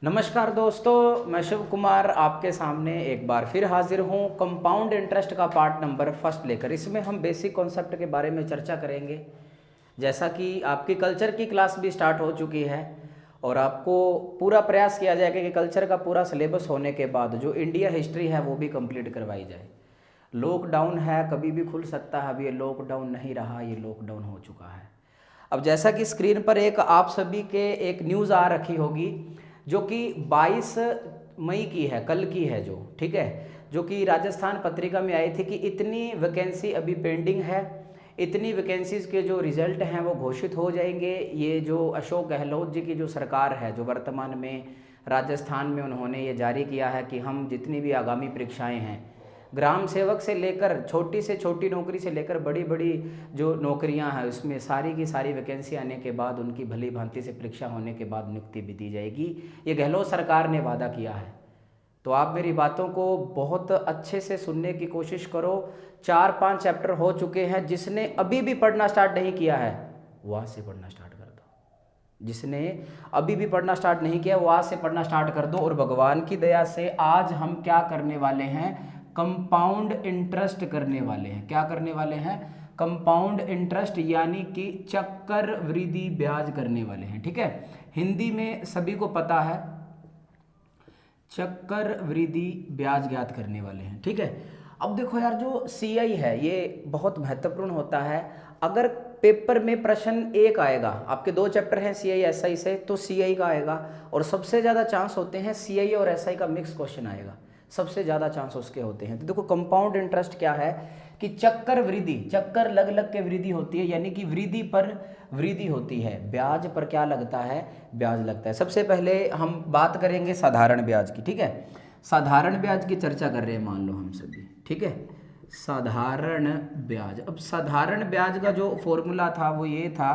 नमस्कार दोस्तों, मैं शिव कुमार आपके सामने एक बार फिर हाजिर हूँ कंपाउंड इंटरेस्ट का पार्ट नंबर फर्स्ट लेकर। इसमें हम बेसिक कॉन्सेप्ट के बारे में चर्चा करेंगे। जैसा कि आपकी कल्चर की क्लास भी स्टार्ट हो चुकी है और आपको पूरा प्रयास किया जाएगा कि कल्चर का पूरा सिलेबस होने के बाद जो इंडिया हिस्ट्री है वो भी कंप्लीट करवाई जाए। लॉकडाउन है, कभी भी खुल सकता है। अब ये लॉकडाउन नहीं रहा, ये लॉकडाउन हो चुका है। अब जैसा कि स्क्रीन पर एक आप सभी के एक न्यूज़ आ रखी होगी जो कि 22 मई की है, कल की है जो, ठीक है, जो कि राजस्थान पत्रिका में आई थी कि इतनी वैकेंसी अभी पेंडिंग है, इतनी वैकेंसीज के जो रिजल्ट हैं वो घोषित हो जाएंगे। ये जो अशोक गहलोत जी की जो सरकार है, जो वर्तमान में राजस्थान में उन्होंने ये जारी किया है कि हम जितनी भी आगामी परीक्षाएं हैं, ग्राम सेवक से लेकर छोटी से छोटी नौकरी से लेकर बड़ी बड़ी जो नौकरियां हैं उसमें सारी की सारी वैकेंसी आने के बाद उनकी भली भांति से परीक्षा होने के बाद नियुक्ति भी दी जाएगी। ये गहलोत सरकार ने वादा किया है। तो आप मेरी बातों को बहुत अच्छे से सुनने की कोशिश करो। 4-5 चैप्टर हो चुके हैं। जिसने अभी भी पढ़ना स्टार्ट नहीं किया है वो आज से पढ़ना स्टार्ट कर दो। जिसने अभी भी पढ़ना स्टार्ट नहीं किया वो आज से पढ़ना स्टार्ट कर दो। और भगवान की दया से आज हम क्या करने वाले हैं, कंपाउंड इंटरेस्ट करने वाले हैं। क्या करने वाले हैं? कंपाउंड इंटरेस्ट, यानी कि चक्रवृद्धि ब्याज करने वाले हैं। ठीक है, हिंदी में सभी को पता है, चक्रवृद्धि ब्याज ज्ञात करने वाले हैं। ठीक है, अब देखो यार, जो सीआई है ये बहुत महत्वपूर्ण होता है। अगर पेपर में प्रश्न एक आएगा, आपके 2 चैप्टर हैं सीआई एसआई से, तो सीआई का आएगा। और सबसे ज़्यादा चांस होते हैं सीआई और एसआई का मिक्स क्वेश्चन आएगा, सबसे ज़्यादा चांस उसके होते हैं। तो देखो, कंपाउंड इंटरेस्ट क्या है कि चक्रवृद्धि, चक्कर लग लग के वृद्धि होती है, यानी कि वृद्धि पर वृद्धि होती है। ब्याज पर क्या लगता है? ब्याज लगता है। सबसे पहले हम बात करेंगे साधारण ब्याज की। ठीक है, साधारण ब्याज की चर्चा कर रहे हैं मान लो हम सभी। ठीक है, साधारण ब्याज। अब साधारण ब्याज का जो फॉर्मूला था वो ये था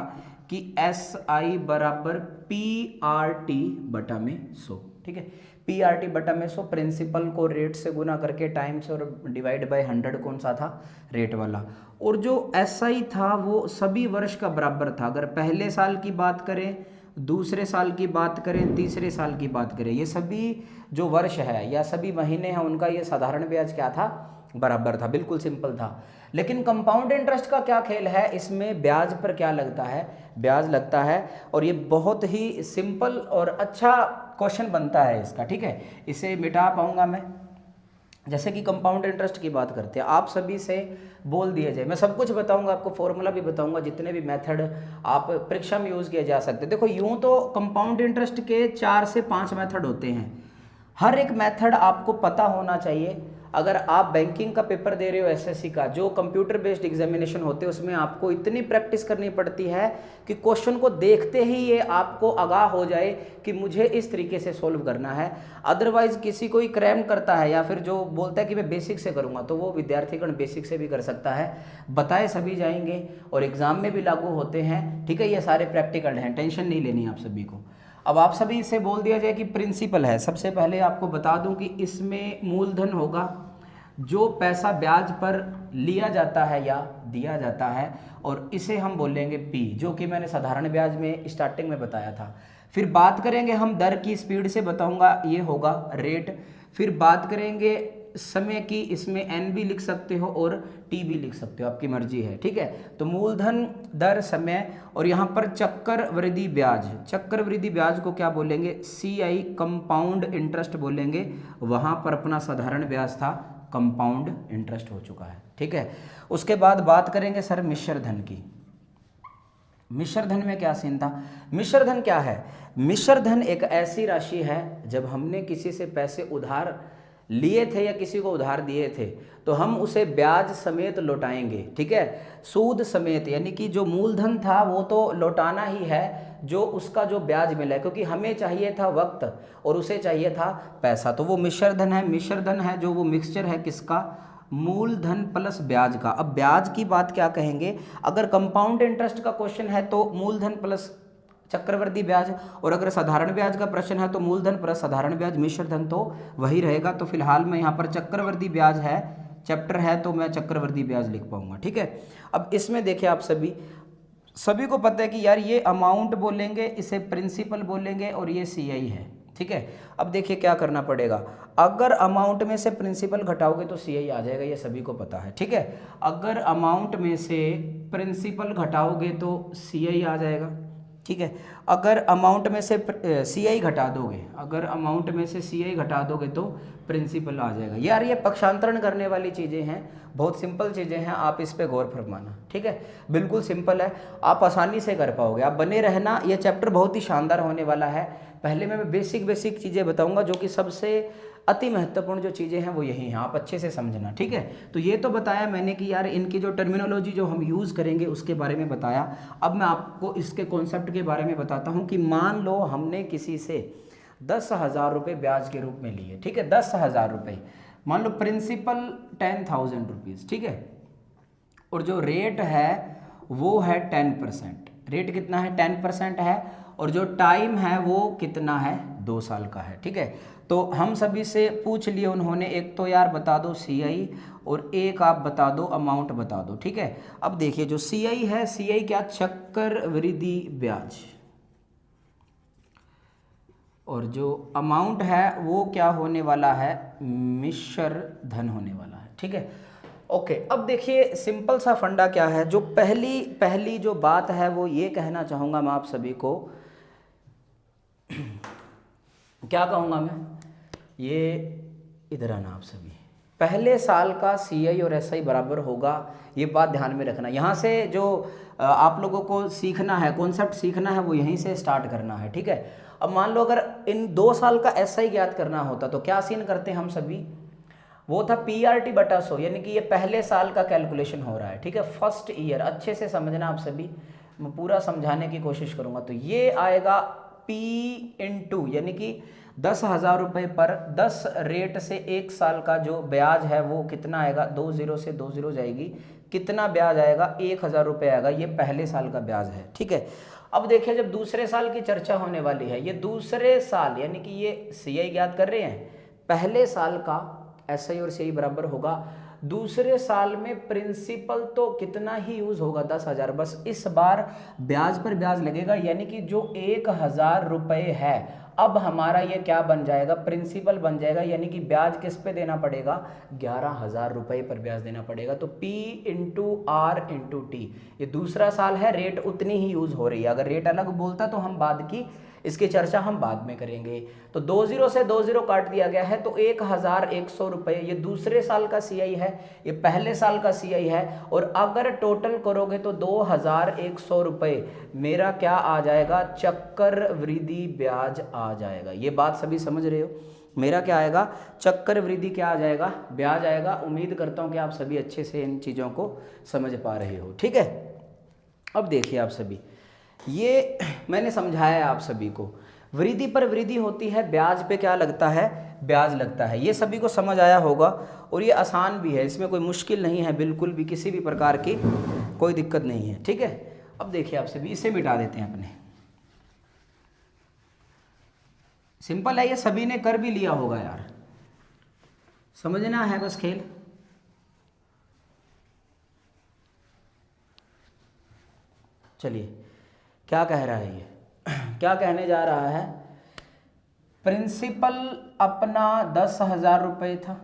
कि SI बराबर PRT बटा में 100। ठीक है, PRT बटा में 100, प्रिंसिपल को रेट से गुना करके टाइम से और डिवाइड बाय 100 कौन सा था? रेट वाला। और जो SI था वो सभी वर्ष का बराबर था। अगर पहले साल की बात करें, दूसरे साल की बात करें, तीसरे साल की बात करें, ये सभी जो वर्ष है या सभी महीने हैं उनका ये साधारण ब्याज क्या था? बराबर था। बिल्कुल सिंपल था। लेकिन कंपाउंड इंटरेस्ट का क्या खेल है? इसमें ब्याज पर क्या लगता है? ब्याज लगता है। और ये बहुत ही सिंपल और अच्छा क्वेश्चन बनता है इसका। ठीक है, इसे मिटा पाऊंगा मैं। जैसे कि कंपाउंड इंटरेस्ट की बात करते हैं, आप सभी से बोल दिया जाए, मैं सब कुछ बताऊंगा आपको, फॉर्मूला भी बताऊंगा, जितने भी मेथड आप परीक्षा में यूज़ किए जा सकते हैं। देखो, यूं तो कंपाउंड इंटरेस्ट के 4 से 5 मेथड होते हैं। हर एक मेथड आपको पता होना चाहिए। अगर आप बैंकिंग का पेपर दे रहे हो, एसएससी का, जो कंप्यूटर बेस्ड एग्जामिनेशन होते हैं, उसमें आपको इतनी प्रैक्टिस करनी पड़ती है कि क्वेश्चन को देखते ही ये आपको आगाह हो जाए कि मुझे इस तरीके से सॉल्व करना है। अदरवाइज किसी कोई क्रैम करता है या फिर जो बोलता है कि मैं बेसिक से करूंगा, तो वो विद्यार्थीगण बेसिक से भी कर सकता है। बताए सभी जाएंगे और एग्जाम में भी लागू होते हैं। ठीक है, ये सारे प्रैक्टिकल हैं, टेंशन नहीं लेनी आप सभी को। अब आप सभी से बोल दिया जाए कि प्रिंसिपल है। सबसे पहले आपको बता दूं कि इसमें मूलधन होगा, जो पैसा ब्याज पर लिया जाता है या दिया जाता है, और इसे हम बोलेंगे P, जो कि मैंने साधारण ब्याज में स्टार्टिंग में बताया था। फिर बात करेंगे हम दर की, स्पीड से बताऊंगा, ये होगा रेट। फिर बात करेंगे समय की, इसमें N भी लिख सकते हो और T भी लिख सकते हो, आपकी मर्जी है। ठीक है, तो मूलधन, दर, समय, और यहाँ पर चक्रवृद्धि ब्याज, चक्रवृद्धि ब्याज को क्या बोलेंगे? CI, कंपाउंड इंटरेस्ट बोलेंगे। वहाँ पर अपना साधारण ब्याज था, कंपाउंड इंटरेस्ट हो चुका है। ठीक है, उसके बाद बात करेंगे सर मिश्र धन की। मिश्र धन में क्या सीन था? मिश्र धन क्या है? मिश्र धन एक ऐसी राशि है, जब हमने किसी से पैसे उधार लिए थे या किसी को उधार दिए थे, तो हम उसे ब्याज समेत लौटाएंगे। ठीक है, सूद समेत, यानी कि जो मूलधन था वो तो लौटाना ही है, जो उसका जो ब्याज मिला है, क्योंकि हमें चाहिए था वक्त और उसे चाहिए था पैसा। तो वो मिश्र धन है। मिश्र धन है जो वो मिक्सचर है किसका? मूलधन प्लस ब्याज का। अब ब्याज की बात क्या कहेंगे? अगर कंपाउंड इंटरेस्ट का क्वेश्चन है तो मूलधन प्लस चक्रवृद्धि ब्याज, और अगर साधारण ब्याज का प्रश्न है तो मूलधन प्लस साधारण ब्याज। मिश्र धन तो वही रहेगा। तो फिलहाल मैं यहाँ पर चक्रवृद्धि ब्याज है, चैप्टर है, तो मैं चक्रवृद्धि ब्याज लिख पाऊंगा। ठीक है, अब इसमें देखिए आप सभी को पता है कि यार ये अमाउंट बोलेंगे, इसे प्रिंसिपल बोलेंगे, और ये CI है। ठीक है। अब देखिए क्या करना पड़ेगा, अगर अमाउंट में से प्रिंसिपल घटाओगे तो सीआई आ जाएगा, ये सभी को पता है, ठीक है। अगर अमाउंट में से प्रिंसिपल घटाओगे तो सीआई आ जाएगा, ठीक है। अगर अमाउंट में से सीआई घटा दोगे, अगर अमाउंट में से सीआई घटा दोगे तो प्रिंसिपल आ जाएगा। यार ये पक्षांतरण करने वाली चीज़ें हैं, बहुत सिंपल चीज़ें हैं, आप इस पे गौर फरमाना, ठीक है। बिल्कुल सिंपल है, आप आसानी से कर पाओगे, आप बने रहना। ये चैप्टर बहुत ही शानदार होने वाला है। पहले मैं बेसिक चीज़ें बताऊंगा, जो कि सबसे अति महत्वपूर्ण जो चीज़ें हैं वो यही हैं, आप अच्छे से समझना, ठीक है। तो ये तो बताया मैंने कि यार इनकी जो टर्मिनोलॉजी जो हम यूज़ करेंगे उसके बारे में बताया। अब मैं आपको इसके कॉन्सेप्ट के बारे में बताता हूँ कि मान लो हमने किसी से 10,000 रुपये ब्याज के रूप में लिए, ठीक है, 10,000 रुपये, मान लो प्रिंसिपल 10,000 रुपीज़, ठीक है, और जो रेट है वो है 10%, रेट कितना है 10% है, और जो टाइम है वो कितना है 2 साल का है, ठीक है। तो हम सभी से पूछ लिए उन्होंने, एक तो यार बता दो सीआई और एक आप बता दो अमाउंट बता दो, ठीक है। अब देखिए जो सीआई है, सीआई क्या, चक्रवृद्धि ब्याज, और जो अमाउंट है वो क्या होने वाला है, मिश्र धन होने वाला है, ठीक है। ओके, अब देखिए सिंपल सा फंडा क्या है, जो पहली जो बात है वो ये कहना चाहूँगा मैं आप सभी को, क्या कहूँगा मैं, ये इधर आना आप सभी, पहले साल का सीआई और एसआई बराबर होगा, ये बात ध्यान में रखना। यहाँ से जो आप लोगों को सीखना है, कॉन्सेप्ट सीखना है, वो यहीं से स्टार्ट करना है, ठीक है। अब मान लो अगर इन 2 साल का एसआई ज्ञात करना होता तो क्या सीन करते हम सभी, वो था पीआरटी बटा 100, यानी कि ये पहले साल का कैलकुलेशन हो रहा है, ठीक है, फर्स्ट ईयर। अच्छे से समझना आप सभी, मैं पूरा समझाने की कोशिश करूँगा। तो ये आएगा P इंटू, यानी कि 10,000 रुपये पर 10 रेट से 1 साल का जो ब्याज है वो कितना आएगा, 2 0 से 2 0 जाएगी, कितना ब्याज आएगा, 1,000 रुपये आएगा, ये पहले साल का ब्याज है, ठीक है। अब देखिए जब दूसरे साल की चर्चा होने वाली है, ये दूसरे साल, यानी कि ये सीआई ज्ञात कर रहे हैं, पहले साल का एसआई और सीआई बराबर होगा, दूसरे साल में प्रिंसिपल तो कितना ही यूज होगा, 10,000, बस इस बार ब्याज पर ब्याज लगेगा, यानी कि जो 1,000 रुपये है अब हमारा ये क्या बन जाएगा, प्रिंसिपल बन जाएगा, यानी कि ब्याज किस पे देना पड़ेगा, 11,000 रुपये पर ब्याज देना पड़ेगा। तो P into R into T, ये दूसरा साल है, रेट उतनी ही यूज हो रही है, अगर रेट अलग बोलता तो हम बाद की इसकी चर्चा हम बाद में करेंगे। तो 2 0 से 2 0 काट दिया गया है, तो 1,100 रुपये ये दूसरे साल का सीआई है, ये पहले साल का सीआई है, और अगर टोटल करोगे तो 2,100 रुपये मेरा क्या आ जाएगा, चक्रवृद्धि ब्याज आ जाएगा। ये बात सभी समझ रहे हो, मेरा क्या आएगा, चक्रवृद्धि क्या आ जाएगा, ब्याज आएगा। उम्मीद करता हूँ कि आप सभी अच्छे से इन चीज़ों को समझ पा रहे हो, ठीक है। अब देखिए आप सभी, ये मैंने समझाया है आप सभी को, वृद्धि पर वृद्धि होती है, ब्याज पे क्या लगता है, ब्याज लगता है, ये सभी को समझ आया होगा, और ये आसान भी है, इसमें कोई मुश्किल नहीं है, बिल्कुल भी किसी भी प्रकार की कोई दिक्कत नहीं है, ठीक है। अब देखिए आप सभी, इसे मिटा देते हैं अपने, सिंपल है, ये सभी ने कर भी लिया होगा यार, समझना है बस खेल। चलिए क्या कह रहा है ये, क्या कहने जा रहा है, प्रिंसिपल अपना 10,000 रुपये था,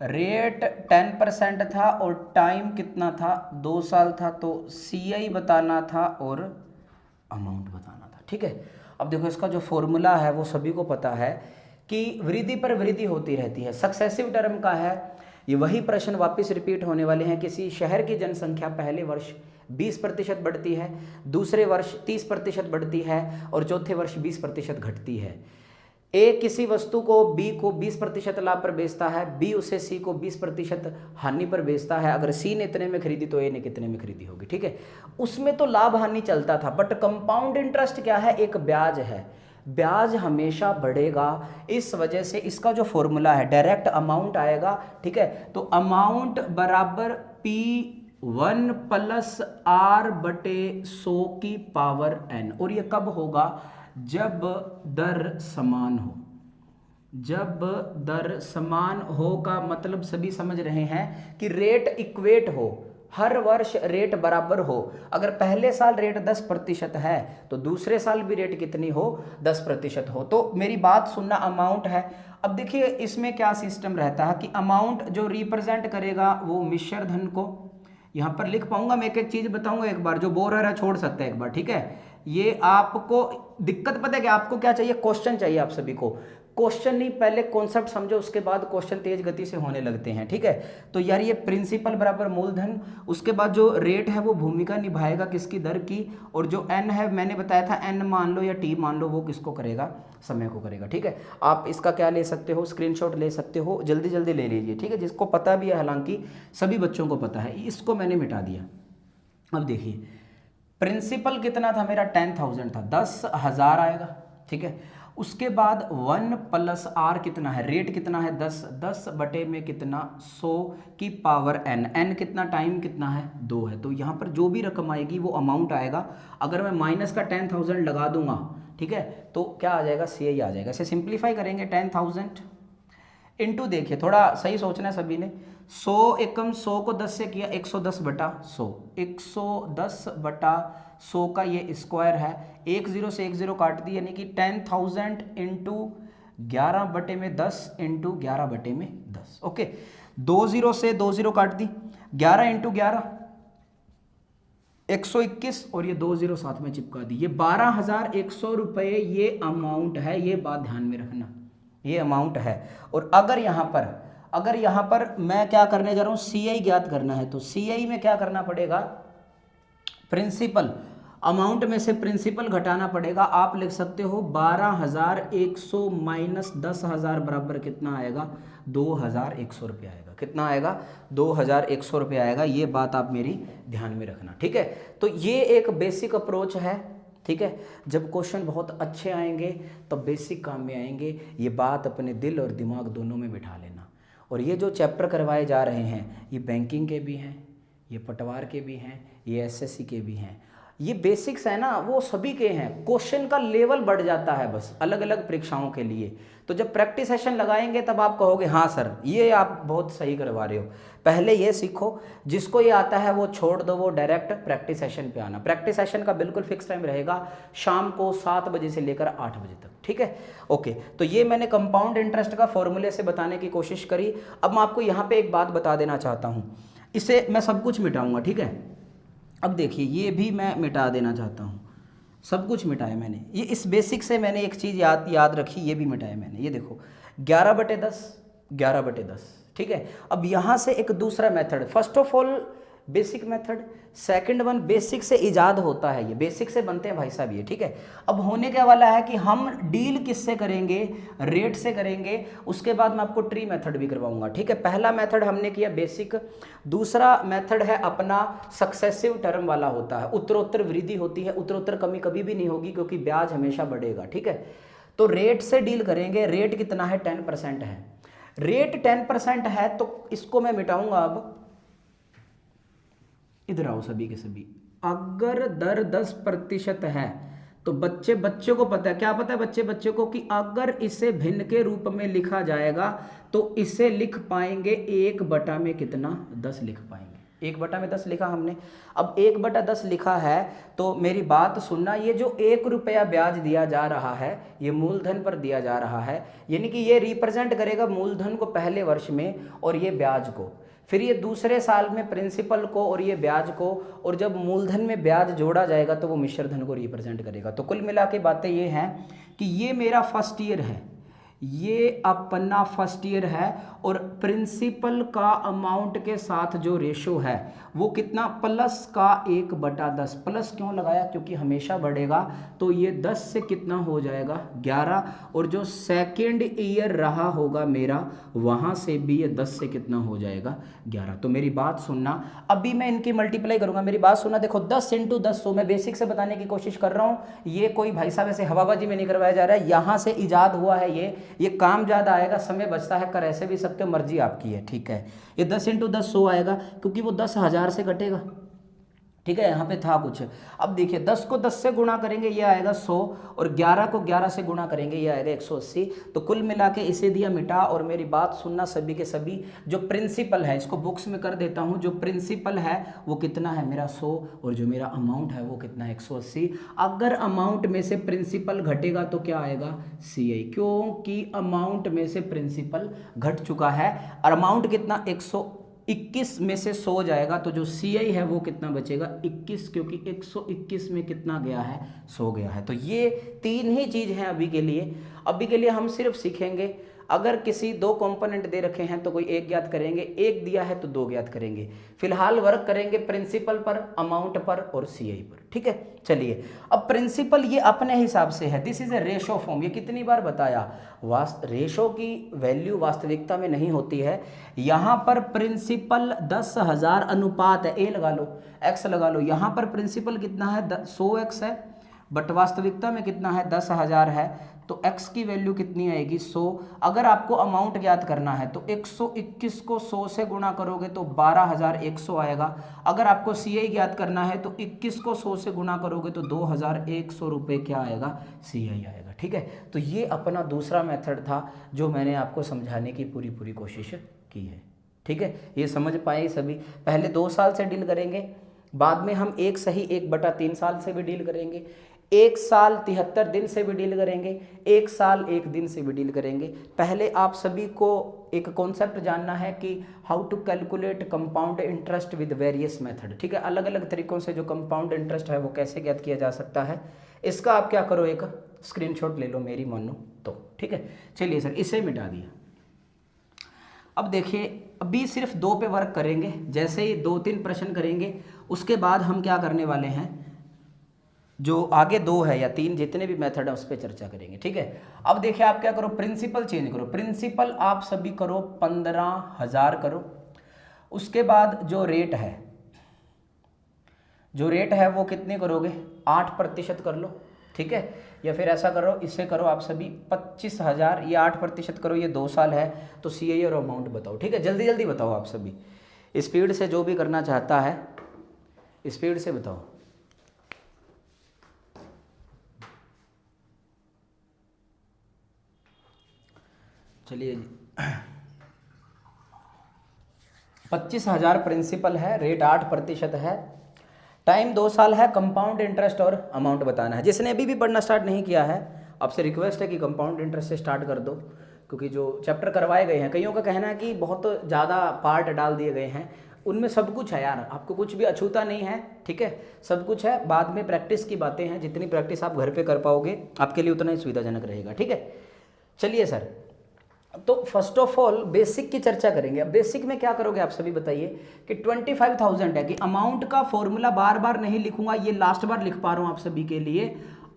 रेट 10% था, और टाइम कितना था, 2 साल था, तो सीआई बताना था और अमाउंट बताना था, ठीक है। अब देखो इसका जो फॉर्मूला है वो सभी को पता है कि वृद्धि पर वृद्धि होती रहती है, सक्सेसिव टर्म का है, ये वही प्रश्न वापस रिपीट होने वाले हैं। किसी शहर की जनसंख्या पहले वर्ष 20% बढ़ती है, दूसरे वर्ष 30% बढ़ती है, और चौथे वर्ष 20% घटती है। ए किसी वस्तु को बी को 20% लाभ पर बेचता है, बी उसे सी को 20% हानि पर बेचता है। अगर सी ने इतने में खरीदी तो ए ने कितने में खरीदी होगी, ठीक है। उसमें तो लाभ हानि चलता था, बट कंपाउंड इंटरेस्ट क्या है, एक ब्याज है, ब्याज हमेशा बढ़ेगा, इस वजह से इसका जो फॉर्मूला है डायरेक्ट अमाउंट आएगा, ठीक है। तो अमाउंट बराबर P1 प्लस R बटे 100 की पावर n, और ये कब होगा, जब दर समान हो, जब दर समान हो का मतलब सभी समझ रहे हैं कि रेट इक्वेट हो, हर वर्ष रेट बराबर हो। अगर पहले साल रेट 10% है तो दूसरे साल भी रेट कितनी हो, 10% हो। तो मेरी बात सुनना, अमाउंट है। अब देखिए इसमें क्या सिस्टम रहता है कि अमाउंट जो रिप्रेजेंट करेगा वो मिश्र धन को, यहाँ पर लिख पाऊंगा मैं, एक एक चीज बताऊंगा एक बार, जो बोर है छोड़ सकते हैं एक बार, ठीक है। ये आपको दिक्कत पता है कि आपको क्या चाहिए, क्वेश्चन चाहिए आप सभी को, क्वेश्चन नहीं, पहले कॉन्सेप्ट समझो उसके बाद क्वेश्चन तेज गति से होने लगते हैं, ठीक है। तो यार ये प्रिंसिपल बराबर मूलधन, उसके बाद जो रेट है वो भूमिका निभाएगा किसकी, दर की, और जो एन है मैंने बताया था एन मान लो या टी मान लो, वो किसको करेगा, समय को करेगा, ठीक है। आप इसका क्या ले सकते हो, स्क्रीनशॉट ले सकते हो, जल्दी जल्दी ले लीजिए, ठीक है। जिसको पता भी है, हालांकि सभी बच्चों को पता है, इसको मैंने मिटा दिया। अब देखिए प्रिंसिपल कितना था मेरा, 10,000 था, 10,000 आएगा, ठीक है। उसके बाद 1 + r कितना है, रेट कितना है 10, 10 बटे में कितना 100 की पावर n, n कितना, टाइम कितना है 2 है। तो यहाँ पर जो भी रकम आएगी वो अमाउंट आएगा। अगर मैं माइनस का 10,000 लगा दूंगा, ठीक है, तो क्या आ जाएगा, CI आ जाएगा। इसे सिंप्लीफाई करेंगे, 10,000 इंटू, देखिए थोड़ा सही सोचना है सभी ने, 100 एकम 100 को 10 से किया 110 बटा 100, 110 बटा 100 का ये स्क्वायर है, 1 0 से 1 0 काट दी, यानी कि 10,000 इंटू 11 बटे में 10 इंटू 11 बटे में 10, ओके। 2 0 से 2 0 काट दी, 11 इंटू 11 121, और ये 2 0 साथ में चिपका दी, ये 12,100 रुपये ये अमाउंट है। ये बात ध्यान में रखना, ये अमाउंट है। और अगर यहाँ पर मैं क्या करने जा रहा हूँ, CI ज्ञात करना है, तो CI में क्या करना पड़ेगा, प्रिंसिपल, अमाउंट में से प्रिंसिपल घटाना पड़ेगा। आप लिख सकते हो 12,100 माइनस 10,000 बराबर कितना आएगा, 2,100 रुपये आएगा। कितना आएगा, 2,100 रुपये आएगा। ये बात आप मेरी ध्यान में रखना, ठीक है। तो ये एक बेसिक अप्रोच है, ठीक है। जब क्वेश्चन बहुत अच्छे आएंगे तब बेसिक काम में आएंगे। ये बात अपने दिल और दिमाग दोनों में बिठा लेना। और ये जो चैप्टर करवाए जा रहे हैं, ये बैंकिंग के भी हैं, ये पटवार के भी हैं, ये SSC के भी हैं। ये बेसिक्स है ना, वो सभी के हैं। क्वेश्चन का लेवल बढ़ जाता है बस अलग अलग परीक्षाओं के लिए। तो जब प्रैक्टिस सेशन लगाएंगे तब आप कहोगे हाँ सर ये आप बहुत सही करवा रहे हो। पहले ये सीखो, जिसको ये आता है वो छोड़ दो, वो डायरेक्ट प्रैक्टिस सेशन पे आना। प्रैक्टिस सेशन का बिल्कुल फिक्स टाइम रहेगा, शाम को 7 बजे से लेकर 8 बजे तक, ठीक है। ओके, तो ये मैंने कंपाउंड इंटरेस्ट का फॉर्मूले से बताने की कोशिश करी। अब मैं आपको यहाँ पे एक बात बता देना चाहता हूँ, इसे मैं सब कुछ मिटाऊंगा, ठीक है। अब देखिए ये भी मैं मिटा देना चाहता हूँ, सब कुछ मिटाया मैंने। ये इस बेसिक से मैंने एक चीज़ याद रखी, ये भी मिटाया मैंने। ये देखो 11/10, 11/10, ठीक है। अब यहाँ से एक दूसरा method, first of all basic method, second one basic से इजाद होता है, ये बेसिक से बनते हैं भाई साहब ये, ठीक है। अब होने क्या वाला है कि हम डील किससे करेंगे, रेट से करेंगे। उसके बाद मैं आपको ट्री मेथड भी करवाऊंगा, ठीक है। पहला मेथड हमने किया बेसिक, दूसरा मेथड है अपना सक्सेसिव टर्म वाला होता है, उत्तरोत्तर वृद्धि होती है, उत्तरोत्तर कमी कभी भी नहीं होगी क्योंकि ब्याज हमेशा बढ़ेगा, ठीक है। तो रेट से डील करेंगे। रेट कितना है, 10% है। रेट 10% है तो इसको मैं मिटाऊंगा। अब इधर आओ सभी के सभी, अगर दर 10% है तो बच्चे को पता है, क्या पता है बच्चे को कि अगर इसे भिन्न के रूप में लिखा जाएगा तो इसे लिख पाएंगे 1/, में कितना, 10 लिख पाएंगे। 1/, 10 लिखा हमने। अब 1/10 लिखा है तो मेरी बात सुनना, ये जो 1 रुपया ब्याज दिया जा रहा है ये मूलधन पर दिया जा रहा है, यानी कि ये रिप्रेजेंट करेगा मूलधन को पहले वर्ष में और ये ब्याज को, फिर ये दूसरे साल में प्रिंसिपल को और ये ब्याज को, और जब मूलधन में ब्याज जोड़ा जाएगा तो वो मिश्र धन को रिप्रेजेंट करेगा। तो कुल मिला के बातें ये हैं कि ये मेरा फर्स्ट ईयर है, ये अपना फर्स्ट ईयर है, और प्रिंसिपल का अमाउंट के साथ जो रेशो है वो कितना, प्लस का 1/10। प्लस क्यों लगाया, क्योंकि हमेशा बढ़ेगा। तो ये 10 से कितना हो जाएगा, 11, और जो सेकेंड ईयर रहा होगा मेरा वहाँ से भी ये 10 से कितना हो जाएगा, 11। तो मेरी बात सुनना, अभी मैं इनकी मल्टीप्लाई करूँगा, मेरी बात सुनना। देखो 10 × 10 100, मैं बेसिक से बताने की कोशिश कर रहा हूँ। ये कोई भाई साहब ऐसे हवाबाजी में नहीं करवाया जा रहा है, यहाँ से ईजाद हुआ है ये काम ज़्यादा आएगा, समय बचता है, कर ऐसे भी सकते हो, मर्जी आपकी है, ठीक है। ये 10 × 10 100 आएगा क्योंकि वो 10,000 से कटेगा, ठीक है, यहाँ पे था कुछ। अब देखिए 10 को 10 से गुणा करेंगे ये आएगा 100, और 11 को 11 से गुणा करेंगे ये आएगा 180। तो कुल मिला के इसे दिया मिटा। और मेरी बात सुनना सभी के सभी, जो प्रिंसिपल है इसको बुक्स में कर देता हूँ, जो प्रिंसिपल है वो कितना है मेरा 100, और जो मेरा अमाउंट है वो कितना है 180। अगर अमाउंट में से प्रिंसिपल घटेगा तो क्या आएगा CI, क्योंकि अमाउंट में से प्रिंसिपल घट चुका है। और अमाउंट कितना 121 में से 100 जाएगा, तो जो CI है वो कितना बचेगा 21, क्योंकि 121 में कितना गया है 100 गया है। तो ये तीन ही चीज़ हैं अभी के लिए। अभी के लिए हम सिर्फ सीखेंगे, अगर किसी दो कंपोनेंट दे रखे हैं तो कोई एक ज्ञात करेंगे, एक दिया है तो दो ज्ञात करेंगे। फिलहाल वर्क करेंगे प्रिंसिपल पर, अमाउंट पर और CI पर। ठीक है, चलिए अब प्रिंसिपल ये अपने हिसाब से है, this is a ratio form. ये कितनी बार बताया, रेशो की वैल्यू वास्तविकता में नहीं होती है। यहाँ पर प्रिंसिपल 10,000 अनुपात है, A लगा लो, X लगा लो। यहाँ पर प्रिंसिपल कितना है 100X है, बट वास्तविकता में कितना है 10,000 है, तो x की वैल्यू कितनी आएगी 100। अगर आपको अमाउंट ज्ञात करना है तो 121 को 100 से गुणा करोगे तो 12,100 आएगा। अगर आपको CI ज्ञात करना है तो 21 को 100 से गुणा करोगे तो 2,100 रुपये क्या आएगा CI आएगा। ठीक है, तो ये अपना दूसरा मेथड था जो मैंने आपको समझाने की पूरी कोशिश की है। ठीक है, ये समझ पाए सभी। पहले 2 साल से डील करेंगे, बाद में हम 1 सही 1/3 साल से भी डील करेंगे, 1 साल 73 दिन से भी डील करेंगे, 1 साल 1 दिन से भी डील करेंगे। पहले आप सभी को एक कॉन्सेप्ट जानना है कि how to calculate compound interest with various method. ठीक है, अलग अलग तरीकों से जो कंपाउंड इंटरेस्ट है वो कैसे ज्ञात किया जा सकता है, इसका आप क्या करो एक स्क्रीनशॉट ले लो मेरी मानो तो। ठीक है, चलिए सर इसे मिटा दिया। अब देखिए अभी सिर्फ 2 पे वर्क करेंगे, जैसे ही 2-3 प्रश्न करेंगे उसके बाद हम क्या करने वाले हैं, जो आगे 2 है या 3 जितने भी मेथड है उस पर चर्चा करेंगे। ठीक है, अब देखिए आप क्या करो, प्रिंसिपल चेंज करो। प्रिंसिपल आप सभी करो 15,000 करो। उसके बाद जो रेट है वो कितने करोगे 8% कर लो। ठीक है, या फिर ऐसा करो, इससे करो आप सभी 25,000, ये 8% करो, ये 2 साल है, तो CI और अमाउंट बताओ। ठीक है, जल्दी जल्दी बताओ आप सभी, स्पीड से जो भी करना चाहता है स्पीड से बताओ। चलिए 25,000 प्रिंसिपल है, रेट 8% है, टाइम 2 साल है, कंपाउंड इंटरेस्ट और अमाउंट बताना है। जिसने अभी भी पढ़ना स्टार्ट नहीं किया है आपसे रिक्वेस्ट है कि कंपाउंड इंटरेस्ट से स्टार्ट कर दो, क्योंकि जो चैप्टर करवाए गए हैं, कईयों का कहना है कि बहुत ज़्यादा पार्ट डाल दिए गए हैं, उनमें सब कुछ है यार, आपको कुछ भी अछूता नहीं है। ठीक है, सब कुछ है, बाद में प्रैक्टिस की बातें हैं, जितनी प्रैक्टिस आप घर पे कर पाओगे आपके लिए उतना ही सुविधाजनक रहेगा। ठीक है, चलिए सर, तो फर्स्ट ऑफ ऑल बेसिक की चर्चा करेंगे। अब बेसिक में क्या करोगे आप सभी बताइए कि 25,000 है, कि अमाउंट का फॉर्मूला बार बार नहीं लिखूंगा, ये लास्ट बार लिख पा रहा हूं आप सभी के लिए,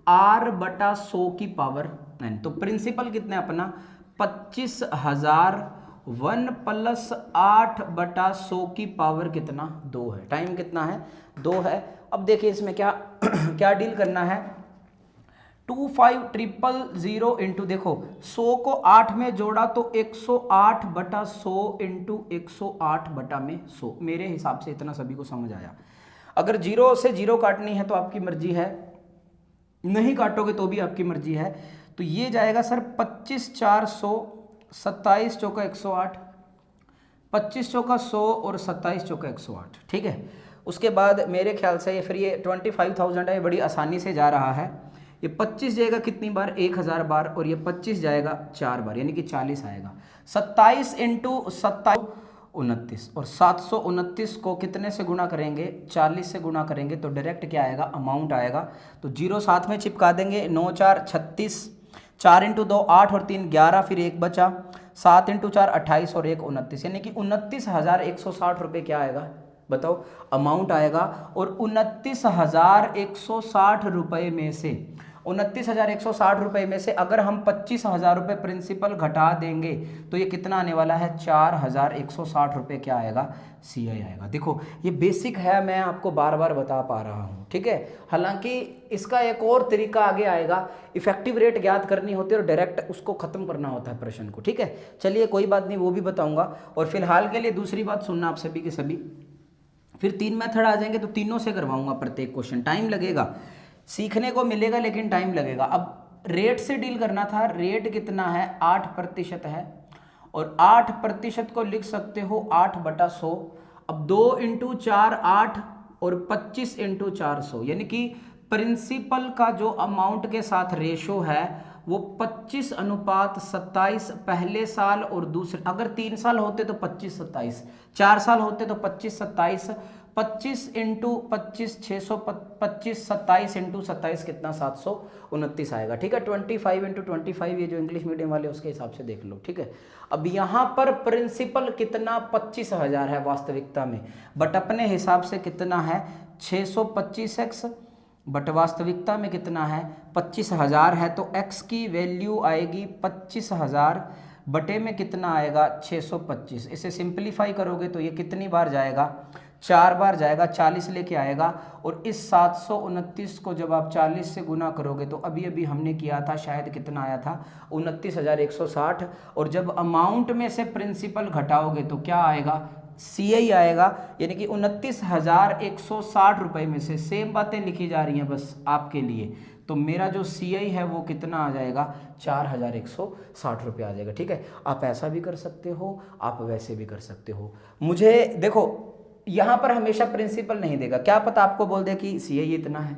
R/100 की पावर n। तो प्रिंसिपल कितने अपना 25,000, 1 + 8/100 की पावर कितना 2 है। टाइम कितना है 2 है। अब देखिए इसमें क्या क्या डील करना है, 25,000 इंटू, देखो 100 को 8 में जोड़ा तो 108/100 इंटू 108/100। मेरे हिसाब से इतना सभी को समझ आया। अगर 0 से 0 काटनी है तो आपकी मर्जी है, नहीं काटोगे तो भी आपकी मर्जी है। तो ये जाएगा सर 25,400, 27 चौका 108, 25 चौका 100 और 27 चौका 108। ठीक है, उसके बाद मेरे ख्याल से फिर ये 25,000 है, बड़ी आसानी से जा रहा है। ये 25 जाएगा कितनी बार 1,000 बार, और ये 25 जाएगा 4 बार, यानी कि 40 आएगा। 27 इंटू 27 29, और 729 को कितने से गुणा करेंगे 40 से गुणा करेंगे तो डायरेक्ट क्या आएगा अमाउंट आएगा। तो 0 साथ में चिपका देंगे, 9 4 36, 4 इंटू 2 8 और 3 11, फिर 1 बचा, 7 इंटू 4 28 और 1 29, यानी कि 29,160 रुपये क्या आएगा बताओ अमाउंट आएगा। और 29,160 रुपये में से 29,160 रुपये में से अगर हम 25,000 रुपये प्रिंसिपल घटा देंगे तो ये कितना आने वाला है 4,160 रुपये क्या आएगा CI आएगा। देखो ये बेसिक है, मैं आपको बार बार बता पा रहा हूँ। ठीक है, हालांकि इसका एक और तरीका आगे आएगा, इफेक्टिव रेट ज्ञात करनी होती है और डायरेक्ट उसको खत्म करना होता है प्रश्न को। ठीक है, चलिए कोई बात नहीं, वो भी बताऊंगा। और फिलहाल के लिए दूसरी बात सुनना आप सभी के सभी, फिर 3 मेथड आ जाएंगे तो तीनों से करवाऊंगा प्रत्येक क्वेश्चन, टाइम लगेगा, सीखने को मिलेगा लेकिन टाइम लगेगा। अब रेट से डील करना था, रेट कितना है 8% है और 8% को लिख सकते हो 8/100। अब 2 × 4 8 और 25 × 400, यानी कि प्रिंसिपल का जो अमाउंट के साथ रेशो है वो 25:27 पहले साल और दूसरे, अगर 3 साल होते तो 25/27, 4 साल होते तो 25/27, 25 × 25 600, 25 27 × 27 कितना 729 आएगा। ठीक है, 25 × 25 ये जो इंग्लिश मीडियम वाले उसके हिसाब से देख लो। ठीक है, अब यहाँ पर प्रिंसिपल कितना 25,000 है वास्तविकता में, बट अपने हिसाब से कितना है 625x, बट वास्तविकता में कितना है 25,000 है, तो x की वैल्यू आएगी 25,000 बटे में कितना आएगा 625। इसे सिंप्लीफाई करोगे तो ये कितनी बार जाएगा 4 बार जाएगा, 40 लेके आएगा। और इस 729 को जब आप 40 से गुना करोगे तो अभी अभी हमने किया था, शायद कितना आया था 29,160, और जब अमाउंट में से प्रिंसिपल घटाओगे तो क्या आएगा CI आएगा, यानी कि 29,160 रुपये में से सेम बातें लिखी जा रही हैं बस आपके लिए, तो मेरा जो CI है वो कितना आ जाएगा 4,160 रुपये आ जाएगा। ठीक है, आप ऐसा भी कर सकते हो, आप वैसे भी कर सकते हो। मुझे देखो यहाँ पर हमेशा प्रिंसिपल नहीं देगा, क्या पता आपको बोल दे कि CI इतना है,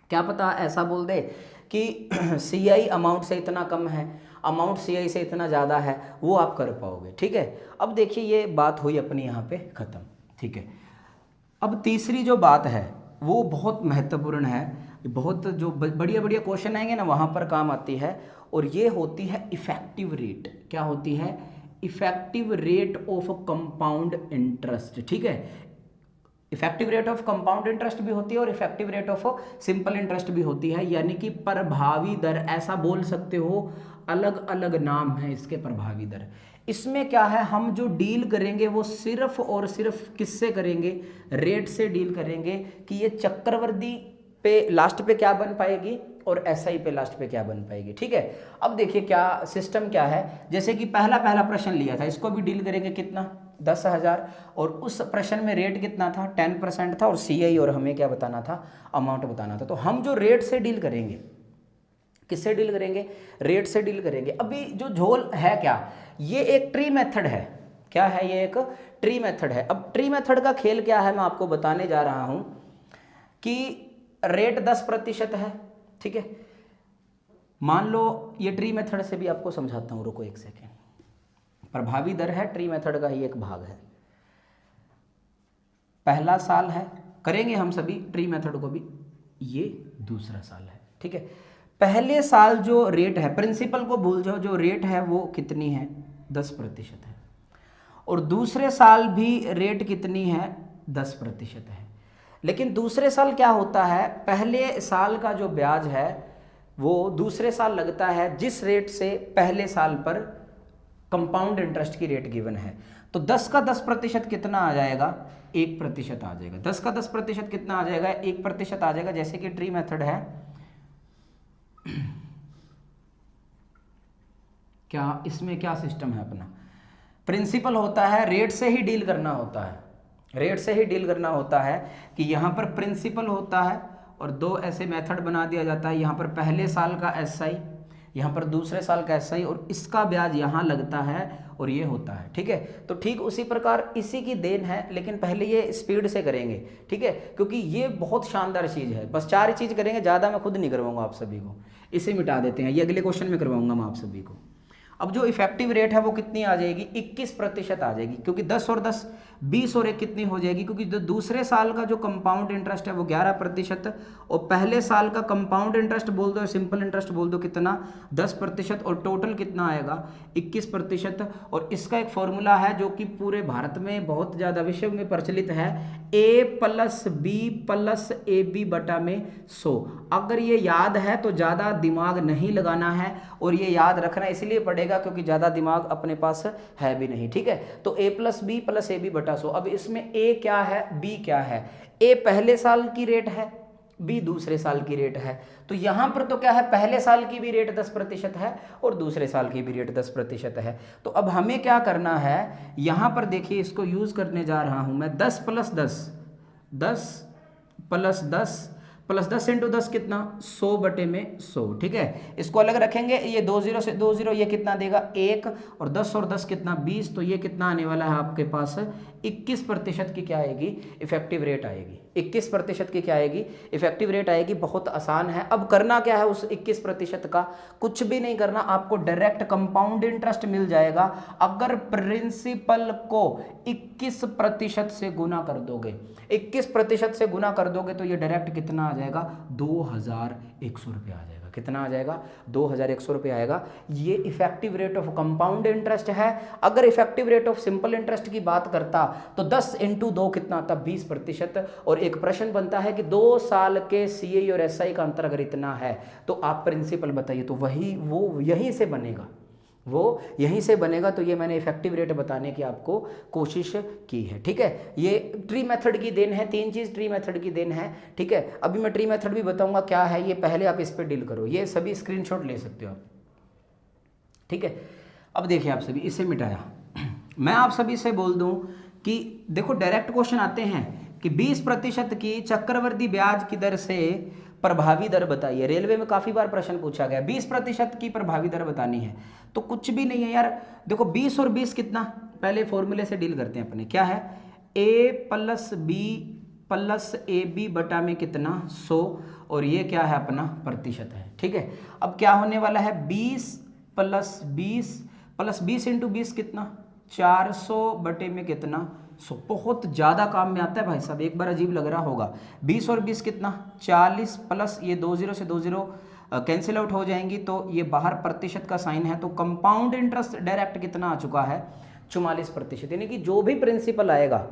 क्या पता ऐसा बोल दे कि CI अमाउंट से इतना कम है, अमाउंट CI से इतना ज़्यादा है, वो आप कर पाओगे। ठीक है, अब देखिए ये बात हुई अपनी यहाँ पे ख़त्म। ठीक है, अब तीसरी जो बात है वो बहुत महत्वपूर्ण है, बहुत जो बढ़िया बढ़िया क्वेश्चन आएंगे ना वहाँ पर काम आती है, और ये होती है इफेक्टिव रेट। क्या होती है? Effective rate of compound interest. ठीक है, effective rate of compound interest भी होती है और effective rate of simple interest भी होती है, यानी कि प्रभावी दर, ऐसा बोल सकते हो, अलग अलग नाम है इसके प्रभावी दर। इसमें क्या है, हम जो डील करेंगे वो सिर्फ और सिर्फ किससे करेंगे, रेट से डील करेंगे कि ये चक्रवृद्धि पे लास्ट पे क्या बन पाएगी और SI पे लास्ट पे क्या बन पाएगी। ठीक है, अब देखिए क्या सिस्टम क्या है, जैसे कि पहला प्रश्न लिया था, इसको भी डील करेंगे कितना 10,000, और उस प्रश्न में रेट कितना था 10% था, और CI और हमें क्या बताना था, अमाउंट बताना था। तो हम जो रेट से डील करेंगे, किससे डील करेंगे, रेट से डील करेंगे। अभी जो झोल है क्या, ये एक ट्री मेथड है। क्या है, ये एक ट्री मेथड है। अब ट्री मेथड का खेल क्या है मैं आपको बताने जा रहा हूं कि रेट 10% है। ठीक है, मान लो ये ट्री मेथड से भी आपको समझाता हूं, रुको एक सेकेंड। प्रभावी दर है, ट्री मेथड का ही एक भाग है। पहला साल है, करेंगे हम सभी ट्री मेथड को भी, ये दूसरा साल है। ठीक है, पहले साल जो रेट है, प्रिंसिपल को भूल जाओ, जो रेट है वो कितनी है 10% है, और दूसरे साल भी रेट कितनी है 10% है। लेकिन दूसरे साल क्या होता है, पहले साल का जो ब्याज है वो दूसरे साल लगता है जिस रेट से पहले साल पर कंपाउंड इंटरेस्ट की रेट गिवन है। तो 10 का 10% कितना आ जाएगा, 1% आ जाएगा। 10 का 10% कितना आ जाएगा, 1% आ जाएगा। जैसे कि ट्री मेथड है, क्या इसमें क्या सिस्टम है अपना, प्रिंसिपल होता है, रेट से ही डील करना होता है, रेट से ही डील करना होता है कि यहाँ पर प्रिंसिपल होता है और दो ऐसे मेथड बना दिया जाता है। यहाँ पर पहले साल का SI, यहाँ पर दूसरे साल का SI, और इसका ब्याज यहाँ लगता है और ये होता है। ठीक है, तो ठीक उसी प्रकार इसी की देन है, लेकिन पहले ये स्पीड से करेंगे। ठीक है, क्योंकि ये बहुत शानदार चीज़ है। बस 4 चीज़ करेंगे, ज़्यादा मैं खुद नहीं करवाऊंगा आप सभी को, इसे मिटा देते हैं, ये अगले क्वेश्चन में करवाऊंगा मैं आप सभी को। अब जो इफेक्टिव रेट है वो कितनी आ जाएगी, 21% आ जाएगी, क्योंकि 10 और 10 20 और 1 कितनी हो जाएगी, क्योंकि जो दूसरे साल का जो कंपाउंड इंटरेस्ट है वो 11%, और पहले साल का कंपाउंड इंटरेस्ट बोल दो, सिंपल इंटरेस्ट बोल दो, कितना 10%, और टोटल कितना आएगा 21%। और इसका एक फॉर्मूला है जो कि पूरे भारत में बहुत ज़्यादा विश्व में प्रचलित है, A+B+AB/100। अगर ये याद है तो ज़्यादा दिमाग नहीं लगाना है, और ये याद रखना इसलिए पड़ेगा क्योंकि ज़्यादा दिमाग अपने पास है भी नहीं। ठीक है, तो A+B+AB/100। अब इसमें A क्या है, B क्या है। A पहले साल की रेट है बी दूसरे साल की रेट है। तो यहाँ पर तो क्या है, पहले साल की भी रेट 10% है और दूसरे साल की भी रेट 10% है। तो अब हमें क्या करना है, यहाँ पर देखिए इसको यूज़ करने जा रहा हूँ मैं 10 + 10, 10 + 10 + 10 × 10 कितना, 100/100, ठीक है। इसको अलग रखेंगे, ये 2 0 से 2 0, ये कितना देगा 1, और 10 और 10 कितना 20, तो ये कितना आने वाला है आपके पास 21% की क्या आएगी, इफेक्टिव रेट आएगी। 21% की क्या आएगी, इफेक्टिव रेट आएगी। बहुत आसान है। अब करना क्या है उस 21% का, कुछ भी नहीं करना, आपको डायरेक्ट कंपाउंड इंटरेस्ट मिल जाएगा अगर प्रिंसिपल को 21% से गुना कर दोगे। 21% से गुना कर दोगे तो ये डायरेक्ट कितना आ जाएगा, 2100 रुपये आ जाएगा। कितना आ जाएगा, 2100 रुपये आएगा। ये effective rate of compound interest है। अगर effective rate of simple interest की बात करता तो 10 × 2 कितना आता, 20%। और एक प्रश्न बनता है कि 2 साल के सीए और एसआई का अंतर अगर इतना है तो आप प्रिंसिपल बताइए, तो वही वो यहीं से बनेगा, वो यहीं से बनेगा। तो ये मैंने इफेक्टिव रेट बताने की आपको कोशिश की है, ठीक है। ये ट्री मेथड की देन है, 3 चीज़ ट्री मेथड की देन है, ठीक है। अभी मैं ट्री मेथड भी बताऊंगा क्या है, ये पहले आप इस पर डील करो। ये सभी स्क्रीनशॉट ले सकते हो आप, ठीक है। अब देखिए आप सभी, इसे मिटाया, मैं आप सभी से बोल दूं कि देखो डायरेक्ट क्वेश्चन आते हैं कि 20% की चक्रवृद्धि ब्याज की दर से प्रभावी दर बताइए। रेलवे में काफ़ी बार प्रश्न पूछा गया, 20% की प्रभावी दर बतानी है। तो कुछ भी नहीं है यार, देखो 20 और 20 कितना, पहले फॉर्मूले से डील करते हैं अपने। क्या है, a + b + ab बटा में कितना 100, और ये क्या है अपना प्रतिशत है, ठीक है। अब क्या होने वाला है, 20 + 20 + 20 × 20 कितना 400 बटे में कितना 100। बहुत ज़्यादा काम में आता है भाई साहब, एक बार अजीब लग रहा होगा। 20 और 20 कितना 40, प्लस ये 2 0 से 2 0 कैंसिल आउट हो जाएंगी, तो ये बाहर प्रतिशत का साइन है। तो कंपाउंड इंटरेस्ट डायरेक्ट कितना आ चुका है, 44%। यानी कि जो भी प्रिंसिपल आएगा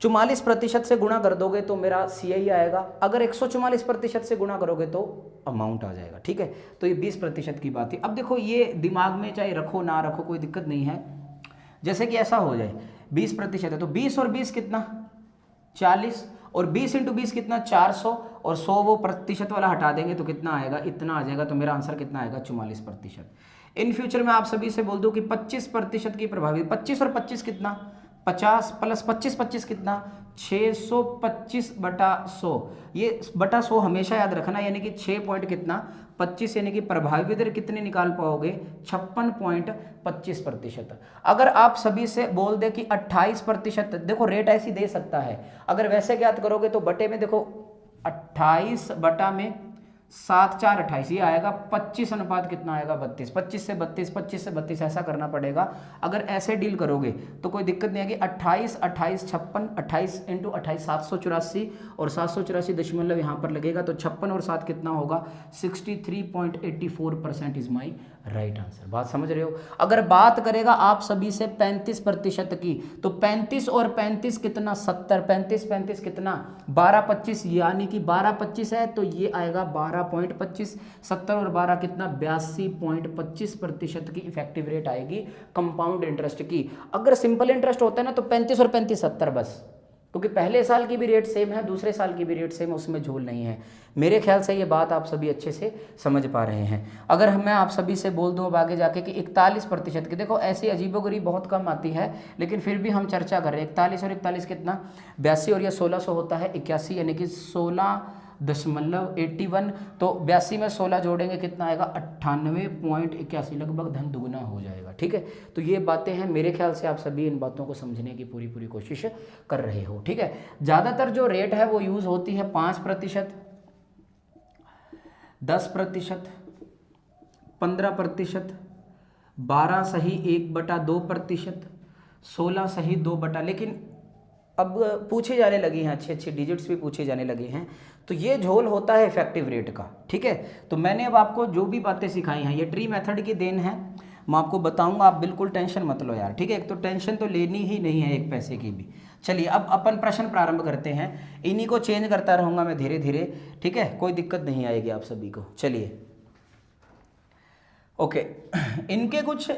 44% से गुणा कर दोगे तो मेरा CI आएगा। अगर 144% से गुणा करोगे तो अमाउंट आ जाएगा, ठीक है। तो ये 20% की बात है। अब देखो ये दिमाग में चाहे रखो ना रखो कोई दिक्कत नहीं है। जैसे कि ऐसा हो जाए 20% है तो 20 और 20 कितना 40, और 20 × 20 कितना 400, और 100 वो प्रतिशत वाला हटा देंगे तो कितना आएगा, इतना आ जाएगा। तो मेरा आंसर कितना आएगा, 44%। इन फ्यूचर में आप सभी से बोल दूं कि 25% की प्रभावी, 25 और 25 कितना 50, प्लस 25 25 कितना 625 बटा 100। ये बटा 100 हमेशा याद रखना, यानी कि 6 पॉइंट कितना 25, यानी कि प्रभावी दर कितने निकाल पाओगे 56.25%। अगर आप सभी से बोल दे कि 28%, देखो रेट ऐसी दे सकता है, अगर वैसे ज्ञात करोगे तो बटे में देखो 28 बटा में 7 4 28, ये आएगा 25 अनुपात कितना आएगा 32, 25 से 32, 25 से 32 ऐसा करना पड़ेगा। अगर ऐसे डील करोगे तो कोई दिक्कत नहीं आएगी। 28 28 56, 28 × 28 784, और 784 दशमलव यहाँ पर लगेगा, तो 56 और 7 कितना होगा 63.84% इज माई राइट आंसर। बात समझ रहे हो। अगर बात करेगा आप सभी से 35% की, तो 35 और 35 कितना 70, 35 35 कितना 12 25, यानी कि 12 25 है तो ये आएगा 12.25, 70 और 12 कितना 82.25% की इफेक्टिव रेट आएगी कंपाउंड इंटरेस्ट की। अगर सिंपल इंटरेस्ट होता है ना तो 35 और 35 70 बस, क्योंकि पहले साल की भी रेट सेम है, दूसरे साल की भी रेट सेम है, उसमें झोल नहीं है। मेरे ख्याल से ये बात आप सभी अच्छे से समझ पा रहे हैं। अगर मैं आप सभी से बोल दूं अब आगे जाके कि 41% की, देखो ऐसी अजीबोगरीब बहुत कम आती है लेकिन फिर भी हम चर्चा कर रहे हैं। 41 और 41 कितना 82, और ये 1600 होता है 81, यानी कि 16.81, तो 82 में 16 जोड़ेंगे कितना आएगा 98.81, लगभग धन दुगुना हो जाएगा, ठीक है। तो ये बातें हैं, मेरे ख्याल से आप सभी इन बातों को समझने की पूरी कोशिश कर रहे हो, ठीक है। ज़्यादातर जो रेट है वो यूज़ होती है 5%, 10%, 15%, 12 सही 1/2%, 16 सही 2 लेकिन अब पूछे जाने लगी हैं अच्छे डिजिट्स भी पूछे जाने लगे हैं। तो ये झोल होता है इफेक्टिव रेट का, ठीक है। तो मैंने अब आपको जो भी बातें सिखाई हैं ये ट्री मेथड की देन है, मैं आपको बताऊंगा, आप बिल्कुल टेंशन मत लो यार, ठीक है। एक तो टेंशन तो लेनी ही नहीं है एक पैसे की भी। चलिए अब अपन प्रश्न प्रारंभ करते हैं, इन्हीं को चेंज करता रहूँगा मैं धीरे धीरे, ठीक है, कोई दिक्कत नहीं आएगी आप सभी को। चलिए ओके, इनके कुछ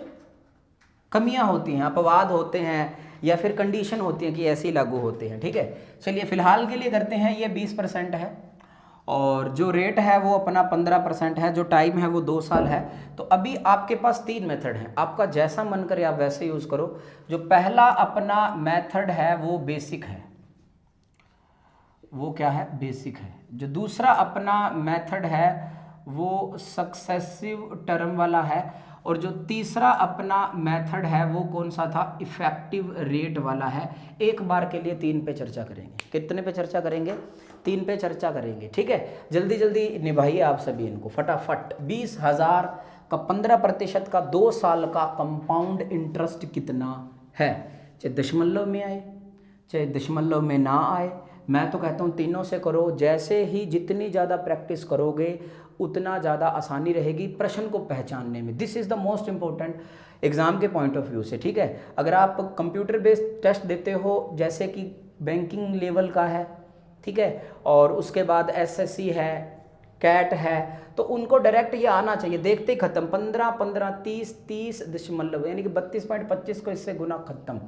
कमियां होती हैं, अपवाद होते हैं, या फिर कंडीशन होती है कि ऐसे ही लागू होते हैं, ठीक है। चलिए फिलहाल के लिए करते हैं, ये 20% है और जो रेट है वो अपना 15% है, जो टाइम है वो 2 साल है। तो अभी आपके पास 3 मेथड हैं, आपका जैसा मन करे आप वैसे यूज़ करो। जो पहला अपना मेथड है वो बेसिक है, वो क्या है, बेसिक है। जो दूसरा अपना मेथड है वो सक्सेसिव टर्म वाला है, और जो तीसरा अपना मेथड है वो कौन सा था, इफेक्टिव रेट वाला है। एक बार के लिए 3 पे चर्चा करेंगे। कितने पे चर्चा करेंगे, 3 पे चर्चा करेंगे, ठीक है। जल्दी जल्दी निभाइए आप सभी इनको फटाफट। 20,000 का 15% का 2 साल का कंपाउंड इंटरेस्ट कितना है, चाहे दशमलव में आए चाहे दशमलव में ना आए। मैं तो कहता हूँ तीनों से करो, जैसे ही जितनी ज़्यादा प्रैक्टिस करोगे उतना ज़्यादा आसानी रहेगी प्रश्न को पहचानने में। This is the most important exam के पॉइंट ऑफ व्यू से, ठीक है। अगर आप कंप्यूटर बेस्ड टेस्ट देते हो जैसे कि बैंकिंग लेवल का है, ठीक है, और उसके बाद एसएससी है, कैट है, तो उनको डायरेक्ट ये आना चाहिए, देखते ही खत्म। 15 15 30 30 दशमलव यानी कि 32.25 को इससे गुना खत्म,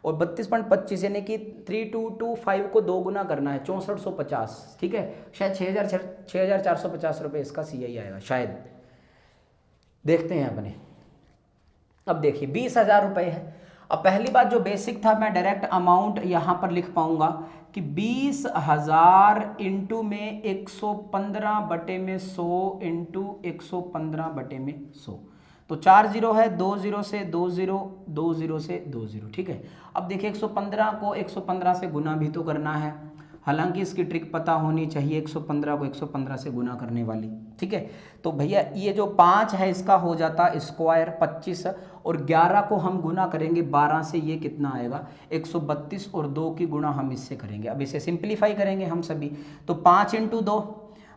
और 32.25 यानी कि 3225 को 2 गुना करना है, 6450, ठीक है। शायद 6450 रुपये इसका CI आएगा शायद, देखते हैं अपने। अब देखिए 20,000 रुपये है। अब पहली बात, जो बेसिक था मैं डायरेक्ट अमाउंट यहाँ पर लिख पाऊंगा कि 20,000 इंटू में 115 बटे में 100 इंटू 115 बटे में 100, तो 4 0 है, 2 0 से 2 0, 2 0 से 2 0, ठीक है। अब देखिए 115 को 115 से गुना भी तो करना है, हालांकि इसकी ट्रिक पता होनी चाहिए 115 को 115 से गुना करने वाली, ठीक है। तो भैया ये जो 5 है इसका हो जाता स्क्वायर 25, और 11 को हम गुना करेंगे 12 से, ये कितना आएगा 132, और 2 की गुणा हम इससे करेंगे। अब इसे सिंप्लीफाई करेंगे हम सभी, तो 5 इंटू 2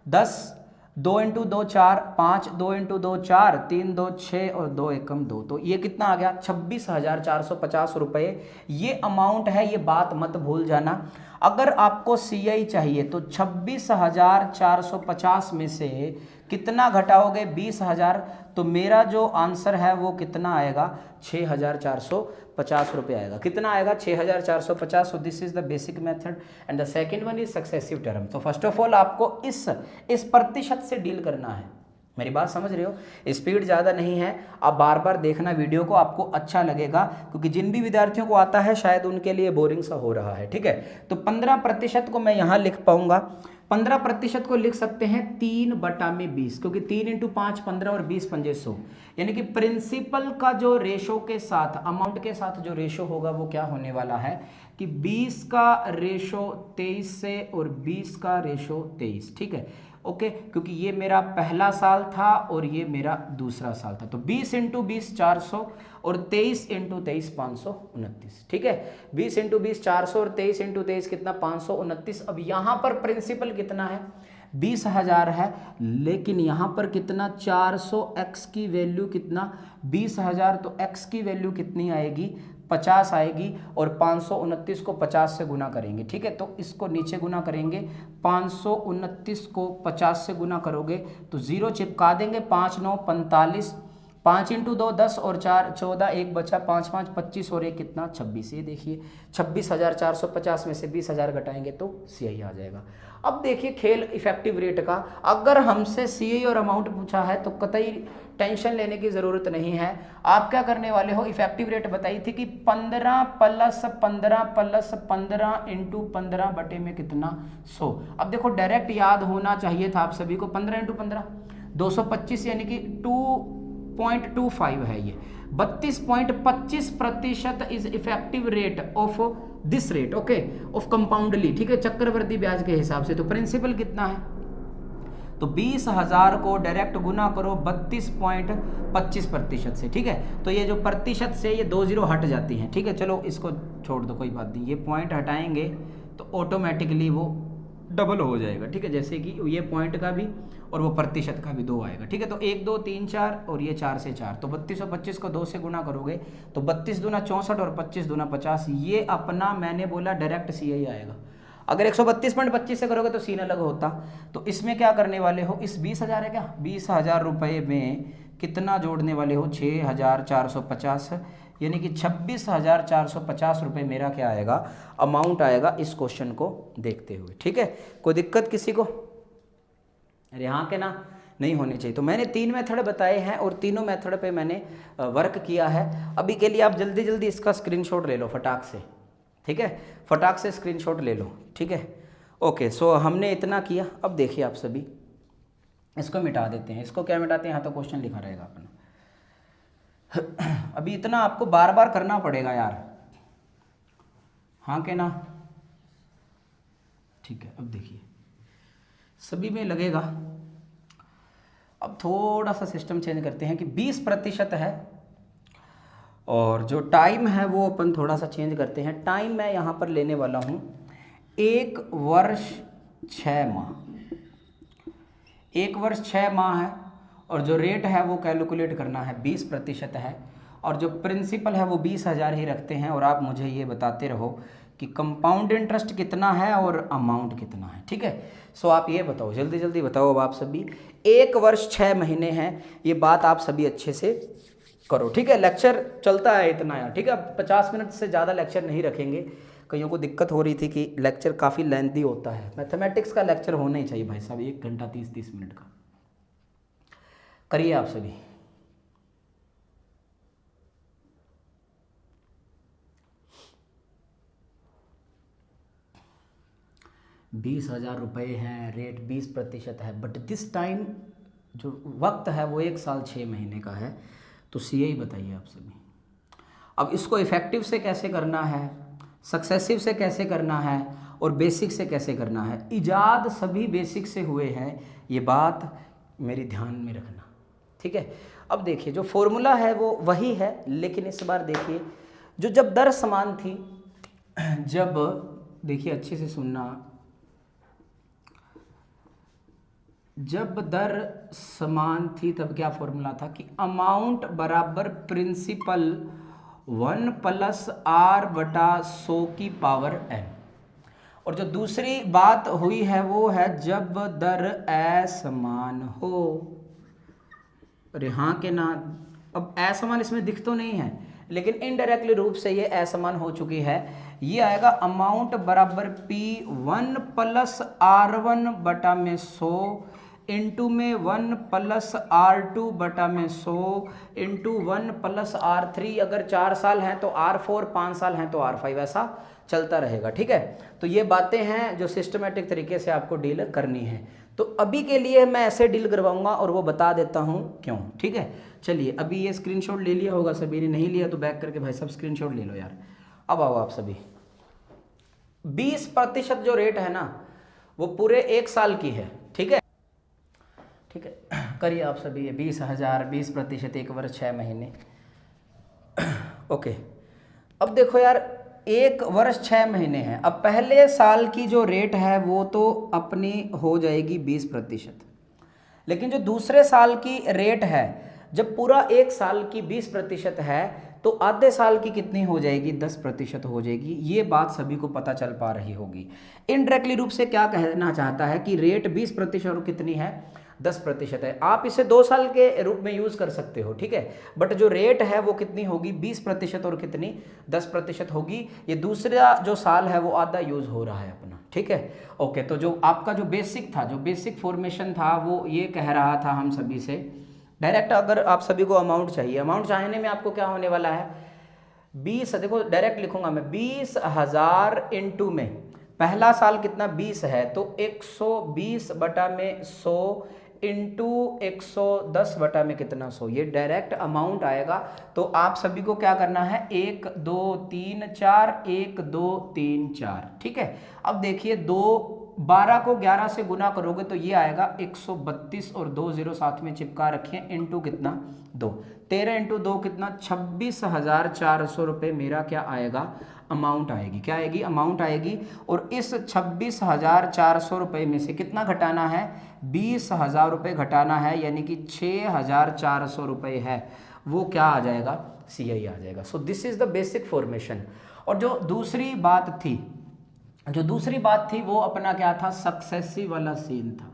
10, 2 इंटू 2 4, 5 2 इंटू 2 4, 3 2 6 और 2 एकम 2, तो ये कितना आ गया 26,450 रुपये। ये अमाउंट है, ये बात मत भूल जाना। अगर आपको CI चाहिए तो 26,450 में से कितना घटाओगे, 20,000, तो मेरा जो आंसर है वो कितना आएगा 6,450 रुपये आएगा। कितना आएगा 6,450। So this is the basic method and the second one is successive term. तो फर्स्ट ऑफ ऑल आपको इस प्रतिशत से डील करना है, मेरी बात समझ रहे हो, स्पीड ज़्यादा नहीं है। आप बार बार देखना वीडियो को, आपको अच्छा लगेगा, क्योंकि जिन भी विद्यार्थियों को आता है शायद उनके लिए बोरिंग सा हो रहा है, ठीक है। तो 15% को मैं यहाँ लिख पाऊंगा, 15% को लिख सकते हैं 3 बटा में 20, क्योंकि 3 इंटू 5 15 और 20 पंजे 100, यानी कि प्रिंसिपल का जो रेशो के साथ, अमाउंट के साथ जो रेशो होगा वो क्या होने वाला है कि 20 का रेशो 23 से और 20 का रेशो 23, ठीक है, ओके। क्योंकि ये मेरा पहला साल था और ये मेरा दूसरा साल था, तो 20 इंटू 20 400 और 23 इंटू 23 529, ठीक है। 20 इंटू 20 400 और 23 इंटू 23 कितना 529। अब यहाँ पर प्रिंसिपल कितना है 20,000 है, लेकिन यहाँ पर कितना 400, x की वैल्यू कितना 20,000, तो x की वैल्यू कितनी आएगी 50 आएगी, और 529 को 50 से गुना करेंगे, ठीक है। तो इसको नीचे गुना करेंगे, 529 को 50 से गुना करोगे तो 0 चिपका देंगे, 5 9 45, 5 इंटू 2 10 और 4 14, 1 बचा, 5 5 25 और 1 कितना 26। ये देखिए 26,450 में से 20,000 घटाएंगे तो CI आ जाएगा। अब देखिए खेल इफेक्टिव रेट का, अगर हमसे CI और अमाउंट पूछा है तो कतई टेंशन लेने की ज़रूरत नहीं है। आप क्या करने वाले हो, इफेक्टिव रेट बताई थी कि 15 प्लस 15 प्लस 15 इंटू 15 बटे में कितना 100। अब देखो डायरेक्ट याद होना चाहिए था आप सभी को, 15 इंटू 15 225 यानी कि 2.25 है ये, 32.25% is effective rate of this rate, okay, of compoundly, ठीक है, चक्रवृद्धि ब्याज के हिसाब से। तो प्रिंसिपल कितना है, तो 20,000 को डायरेक्ट गुना करो 32.25% से, ठीक है। तो ये जो प्रतिशत से ये 2 0 हट जाती हैं, ठीक है। चलो इसको छोड़ दो, कोई बात नहीं, ये पॉइंट हटाएंगे तो ऑटोमेटिकली वो डबल हो जाएगा, ठीक है। जैसे कि ये पॉइंट का भी और वो प्रतिशत का भी 2 आएगा, ठीक है। तो 1 2 3 4 और ये 4 से 4, तो 3225 को 2 से गुना करोगे तो 32 दूना 64 और 25 दूना 50, ये अपना मैंने बोला डायरेक्ट CI आएगा। अगर 132.25 से करोगे तो सीन अलग होता। तो इसमें क्या करने वाले हो, इस 20,000 है क्या, 20,000 रुपये में कितना जोड़ने वाले हो 6,450, यानी कि 26,450 रुपये मेरा क्या आएगा, अमाउंट आएगा इस क्वेश्चन को देखते हुए, ठीक है। कोई दिक्कत किसी को, अरे हाँ के ना, नहीं होने चाहिए। तो मैंने 3 मेथड बताए हैं और तीनों मेथड पे मैंने वर्क किया है। अभी के लिए आप जल्दी जल्दी इसका स्क्रीनशॉट ले लो फटाक से, ठीक है, फटाक से स्क्रीनशॉट ले लो, ठीक है। ओके, सो हमने इतना किया। अब देखिए आप सभी, इसको मिटा देते हैं। इसको क्या मिटाते हैं, यहाँ तो क्वेश्चन लिखा रहेगा अपना। अभी इतना आपको बार बार करना पड़ेगा यार, हाँ के ना, ठीक है। अब देखिए सभी में लगेगा। अब थोड़ा सा सिस्टम चेंज करते हैं कि 20% है, और जो टाइम है वो अपन थोड़ा सा चेंज करते हैं। टाइम मैं यहाँ पर लेने वाला हूँ 1 वर्ष 6 माह। 1 वर्ष 6 माह है, और जो रेट है वो कैलकुलेट करना है 20% है, और जो प्रिंसिपल है वो 20,000 ही रखते हैं। और आप मुझे ये बताते रहो कि कंपाउंड इंटरेस्ट कितना है और अमाउंट कितना है, ठीक है। सो आप ये बताओ, जल्दी जल्दी बताओ अब आप सभी। 1 वर्ष 6 महीने हैं, ये बात आप सभी अच्छे से करो, ठीक है। लेक्चर चलता है इतना यार, ठीक है। 50 मिनट से ज़्यादा लेक्चर नहीं रखेंगे। कईयों को दिक्कत हो रही थी कि लेक्चर काफ़ी लेंथी होता है। मैथमेटिक्स का लेक्चर होना ही चाहिए भाई साहब, 1 घंटा 30 मिनट का। करिए आप सभी। ₹20,000 हैं, रेट 20% है, बट दिस टाइम जो वक्त है वो 1 साल 6 महीने का है। तो CI बताइए आप सभी। अब इसको इफेक्टिव से कैसे करना है, सक्सेसिव से कैसे करना है, और बेसिक से कैसे करना है। इजाद सभी बेसिक से हुए हैं, ये बात मेरी ध्यान में रखना, ठीक है। अब देखिए जो फॉर्मूला है वो वही है, लेकिन इस बार देखिए जो जब दर समान थी, जब देखिए अच्छे से सुनना, जब दर समान थी तब क्या फॉर्मूला था कि अमाउंट बराबर प्रिंसिपल 1 + r/100⁴n। और जो दूसरी बात हुई है वो है जब दर असमान हो। अरे हाँ के ना, अब असमान इसमें दिख तो नहीं है, लेकिन इनडायरेक्टली रूप से ये असमान हो चुकी है। ये आएगा अमाउंट बराबर P1 + r1/100 इंटू में 1 + r2/100 इंटू 1 + r3। अगर 4 साल हैं तो r4, 5 साल हैं तो r5, ऐसा चलता रहेगा, ठीक है। तो ये बातें हैं जो सिस्टमेटिक तरीके से आपको डील करनी है। तो अभी के लिए मैं ऐसे डील करवाऊंगा और वो बता देता हूँ क्यों, ठीक है। चलिए अभी ये स्क्रीनशॉट ले लिया होगा सभी ने, नहीं लिया तो बैक करके भाई सब स्क्रीनशॉट ले लो यार। अब आओ आप सभी, 20% जो रेट है ना वो पूरे 1 साल की है, ठीक है, ठीक है। करिए आप सभी, 20,000 20%, 1 वर्ष 6 महीने। ओके, अब देखो यार 1 वर्ष 6 महीने हैं। अब पहले साल की जो रेट है वो तो अपनी हो जाएगी 20%, लेकिन जो दूसरे साल की रेट है, जब पूरा 1 साल की 20% है तो आधे साल की कितनी हो जाएगी, 10% हो जाएगी। ये बात सभी को पता चल पा रही होगी। इनडायरेक्टली रूप से क्या कहना चाहता है कि रेट 20% और कितनी है, 10% है। आप इसे 2 साल के रूप में यूज कर सकते हो, ठीक है, बट जो रेट है वो कितनी होगी, 20% और कितनी, 10% होगी। ये दूसरा जो साल है वो आधा यूज हो रहा है अपना, ठीक है। ओके, तो जो आपका जो बेसिक था, जो बेसिक फॉर्मेशन था वो ये कह रहा था हम सभी से डायरेक्ट, अगर आप सभी को अमाउंट चाहिए, अमाउंट चाहने में आपको क्या होने वाला है, 20, देखो डायरेक्ट लिखूंगा मैं, 20,000 इंटू में पहला साल कितना 20 है तो 120/100 इंटू 110 में कितना 100, ये डायरेक्ट अमाउंट आएगा। तो आप सभी को क्या करना है, 1 2 3 4, 1 2 3 4, ठीक है। अब देखिए 12 को 11 से गुना करोगे तो ये आएगा 132 और 2 0 साथ में चिपका रखिए, इंटू कितना 2, 13 इंटू 2 कितना 26,400 रुपये मेरा क्या आएगा, अमाउंट आएगी। क्या आएगी, अमाउंट आएगी। और इस 26,400 रुपये में से कितना घटाना है, 20,000 रुपये घटाना है, यानी कि 6,400 रुपये है, वो क्या आ जाएगा, CI आ जाएगा। So this is the basic formation. और जो दूसरी बात थी वो अपना क्या था, सक्सेसिव वाला सीन था,